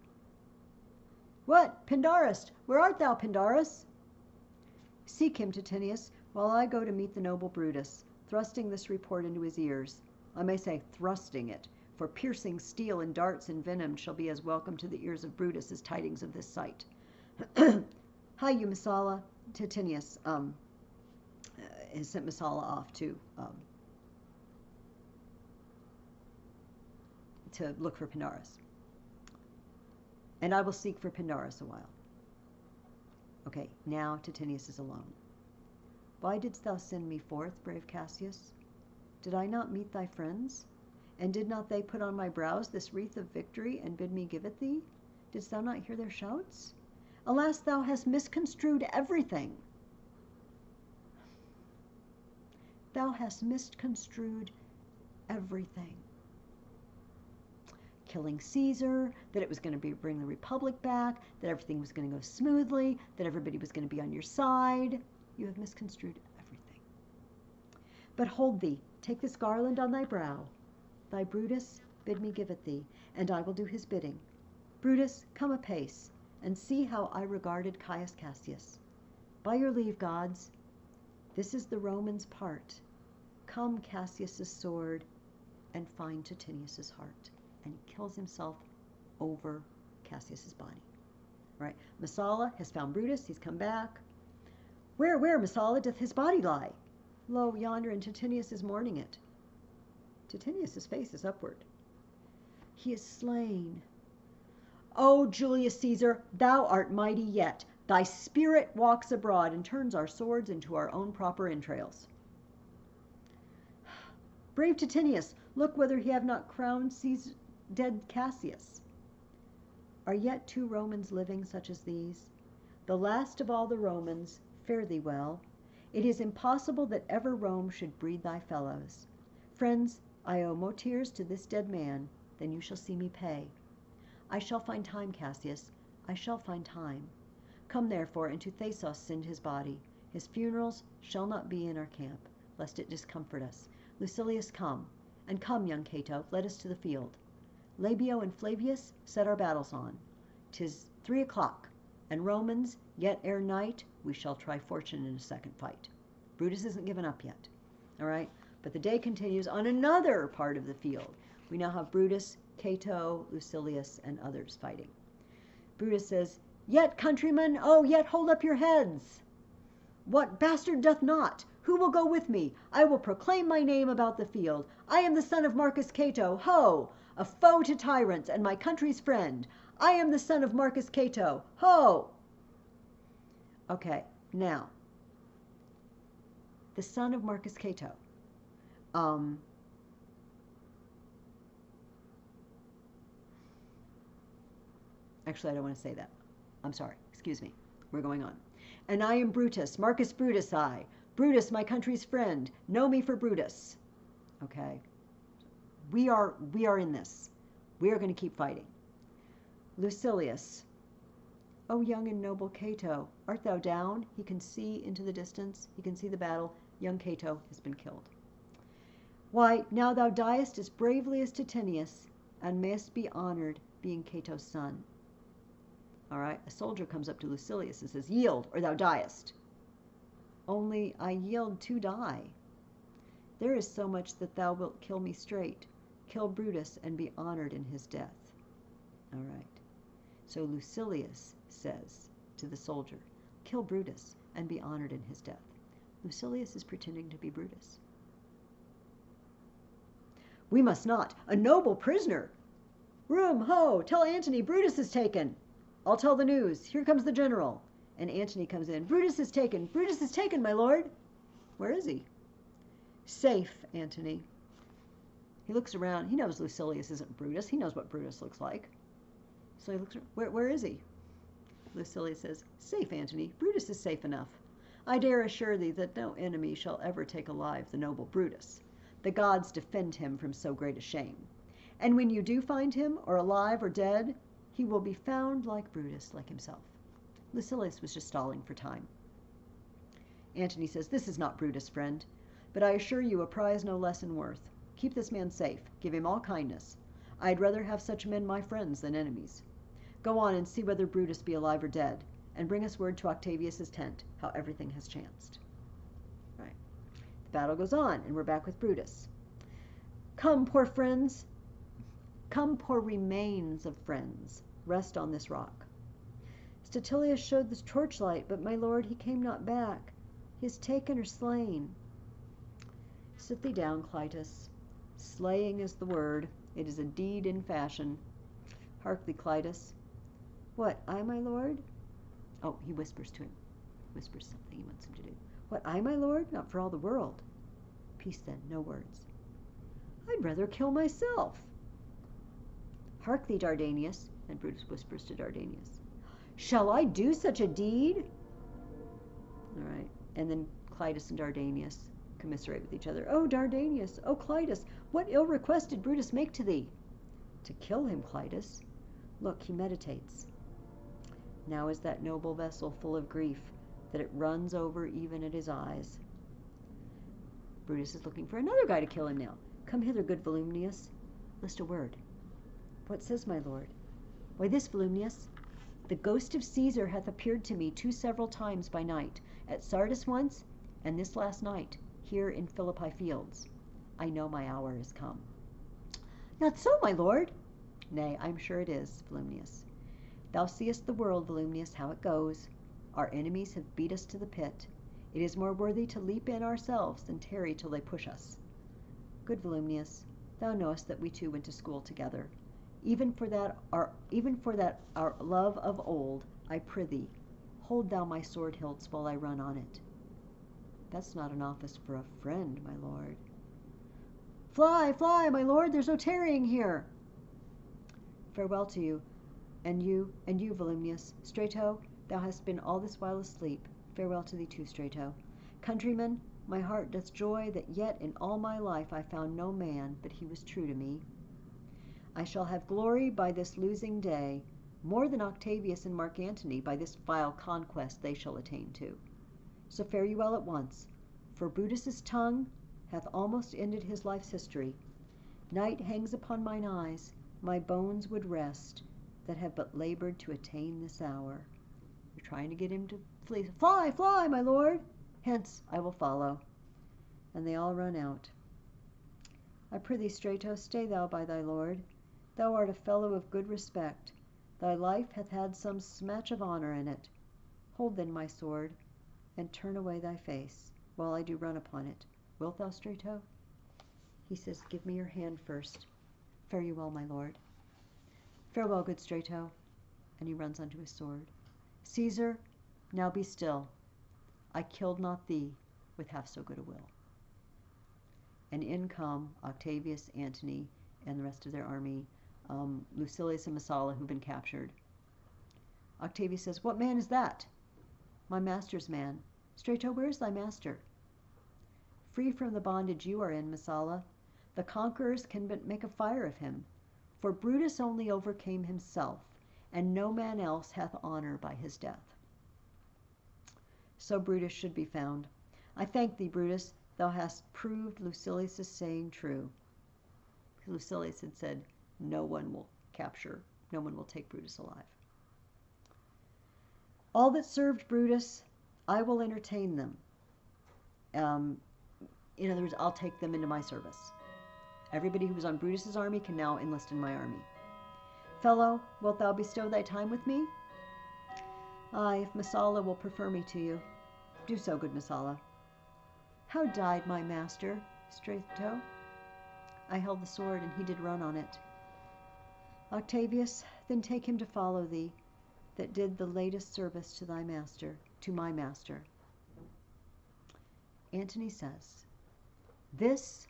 A: What, Pindarus? Where art thou, Pindarus? Seek him, Titanius, while I go to meet the noble Brutus, thrusting this report into his ears. I may say thrusting it, for piercing steel and darts and venom shall be as welcome to the ears of Brutus as tidings of this sight. Hi, you Messala. Titanius has sent Messala off to look for Pindarus. And I will seek for Pindarus a while. Okay, now Titanius is alone. Why didst thou send me forth, brave Cassius? Did I not meet thy friends? And did not they put on my brows this wreath of victory, and bid me give it thee? Didst thou not hear their shouts? Alas, thou hast misconstrued everything. Thou hast misconstrued everything. Killing Caesar, that it was going to bring the Republic back, that everything was going to go smoothly, that everybody was going to be on your side. You have misconstrued everything. But hold thee, take this garland on thy brow. Thy Brutus bid me give it thee, and I will do his bidding. Brutus, come apace, and see how I regarded Caius Cassius. By your leave, gods, this is the Roman's part. Come Cassius's sword, and find Titanius's heart. And he kills himself over Cassius's body. Right? Messala has found Brutus. He's come back. Where, Messala, doth his body lie? Lo, yonder, and Titanius is mourning it. Titanius's face is upward. He is slain. O Julius Caesar, thou art mighty yet. Thy spirit walks abroad and turns our swords into our own proper entrails. Brave Titanius, look whether he have not crowned dead Cassius. Are yet 2 Romans living such as these? The last of all the Romans, fare thee well. It is impossible that ever Rome should breed thy fellows. Friends, I owe more tears to this dead man than you shall see me pay. I shall find time, Cassius, I shall find time. Come therefore, and to Thasos send his body. His funerals shall not be in our camp, lest it discomfort us. Lucilius, come, and come, young Cato, let us to the field. Labio and Flavius, set our battles on. 'Tis 3 o'clock, and Romans, yet ere night, we shall try fortune in a second fight. Brutus isn't given up yet, all right? But the day continues on another part of the field. We now have Brutus, Cato, Lucilius, and others fighting. Brutus says, Yet, countrymen, oh, yet hold up your heads. What bastard doth not? Who will go with me? I will proclaim my name about the field. I am the son of Marcus Cato, ho! A foe to tyrants, and my country's friend. I am the son of Marcus Cato, ho! Okay, now, the son of Marcus Cato. Actually, I don't want to say that. I'm sorry. Excuse me. We're going on. And I am Brutus, Marcus Brutus I. Brutus, my country's friend. Know me for Brutus. Okay. We are in this. We are going to keep fighting. Lucilius. O young and noble Cato, art thou down? He can see into the distance. He can see the battle. Young Cato has been killed. Why, now thou diest as bravely as Titanius, and mayest be honored, being Cato's son. All right, a soldier comes up to Lucilius and says, Yield, or thou diest. only I yield to die. There is so much that thou wilt kill me straight. Kill Brutus and be honored in his death. All right. So Lucilius says to the soldier, kill Brutus and be honored in his death. Lucilius is pretending to be Brutus. We must not. A noble prisoner. Room, ho, tell Antony Brutus is taken. I'll tell the news. Here comes the general. And Antony comes in. Brutus is taken. Brutus is taken, my lord. Where is he? Safe, Antony. He looks around. He knows Lucilius isn't Brutus. He knows what Brutus looks like. So he looks around. Where is he? Lucilius says, safe, Antony. Brutus is safe enough. I dare assure thee that no enemy shall ever take alive the noble Brutus. The gods defend him from so great a shame. And when you do find him, or alive or dead, he will be found like Brutus, like himself. Lucilius was just stalling for time. Antony says, this is not Brutus, friend, but I assure you a prize no less in worth. Keep this man safe. Give him all kindness. I'd rather have such men my friends than enemies. Go on and see whether Brutus be alive or dead, and bring us word to Octavius's tent, how everything has chanced. Right. The battle goes on, and we're back with Brutus. Come, poor friends. Come, poor remains of friends. Rest on this rock. Statilius showed the torchlight, but my lord, he came not back. He is taken or slain. Sit thee down, Clytus. Slaying is the word. It is a deed in fashion. Hark thee, Clytus. What, I, my lord? Oh, he whispers to him. Whispers something he wants him to do. What, I, my lord? Not for all the world. Peace then, no words. I'd rather kill myself. Hark thee, Dardanius. And Brutus whispers to Dardanius. Shall I do such a deed? All right. And then Clytus and Dardanius commiserate with each other. Oh, Dardanius, oh, Clytus, what ill request did Brutus make to thee? To kill him, Clytus. Look, he meditates. Now is that noble vessel full of grief that it runs over even at his eyes. Brutus is looking for another guy to kill him now. Come hither, good Volumnius. List a word. What says my lord? Why this, Volumnius. The ghost of Caesar hath appeared to me 2 several times by night, at Sardis once, and this last night, here in Philippi fields. I know my hour is come. Not so, my lord. Nay, I'm sure it is, Volumnius. Thou seest the world, Volumnius, how it goes. Our enemies have beat us to the pit. It is more worthy to leap in ourselves than tarry till they push us. Good Volumnius, thou knowest that we two went to school together. Even for that our love of old, I prithee, hold thou my sword hilts while I run on it. That's not an office for a friend, my lord. Fly, fly, my lord, there's no tarrying here. Farewell to you, and you, Volumnius. Strato, thou hast been all this while asleep. Farewell to thee too, Strato. Countrymen, my heart doth joy that yet in all my life I found no man but he was true to me. I shall have glory by this losing day, more than Octavius and Mark Antony by this vile conquest they shall attain to. So fare you well at once, for Brutus's tongue hath almost ended his life's history. Night hangs upon mine eyes, my bones would rest, that have but labored to attain this hour. You're trying to get him to flee. Fly, fly, my lord! Hence I will follow. And they all run out. I prithee, Strato, stay thou by thy lord. Thou art a fellow of good respect. Thy life hath had some smatch of honour in it. Hold then my sword, and turn away thy face, while I do run upon it. Wilt thou, Strato? He says, give me your hand first. Fare you well, my lord. Farewell, good Strato. And he runs unto his sword. Caesar, now be still. I killed not thee with half so good a will. And in come Octavius, Antony, and the rest of their army, Lucilius and Messala, who've been captured. Octavius says, what man is that? My master's man. Strato, where is thy master? Free from the bondage you are in, Messala. The conquerors can but make a fire of him. For Brutus only overcame himself, and no man else hath honor by his death. So Brutus should be found. I thank thee, Brutus, thou hast proved Lucilius' saying true. Lucilius had said, no one will take Brutus alive. All that served Brutus, I will entertain them. In other words, I'll take them into my service. Everybody who was on Brutus's army can now enlist in my army. Fellow, wilt thou bestow thy time with me? Aye, if Messala will prefer me to you. Do so, good Messala. How died my master, Strathtoe? I held the sword, and he did run on it. Octavius, then take him to follow thee, that did the latest service to thy master, to my master. Antony says, this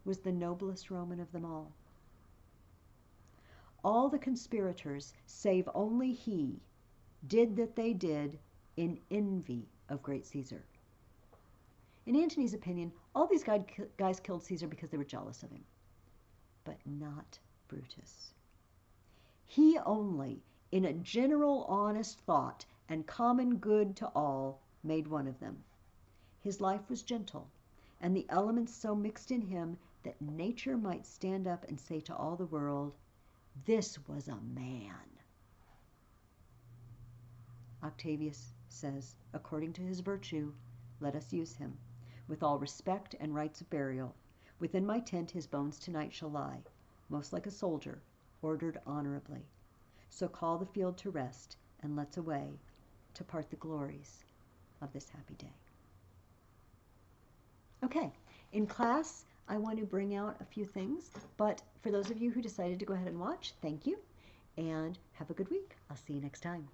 A: was the noblest Roman of them all. All the conspirators, save only he, did that they did in envy of great Caesar. In Antony's opinion, all these guys killed Caesar because they were jealous of him, but not Brutus. He only, in a general honest thought and common good to all, made one of them. His life was gentle, and the elements so mixed in him that nature might stand up and say to all the world, this was a man. Octavius says, according to his virtue, let us use him, with all respect and rites of burial. Within my tent his bones tonight shall lie, most like a soldier, ordered honorably. So call the field to rest, and let's away to part the glories of this happy day. Okay, in class, I want to bring out a few things, but for those of you who decided to go ahead and watch, thank you, and have a good week. I'll see you next time.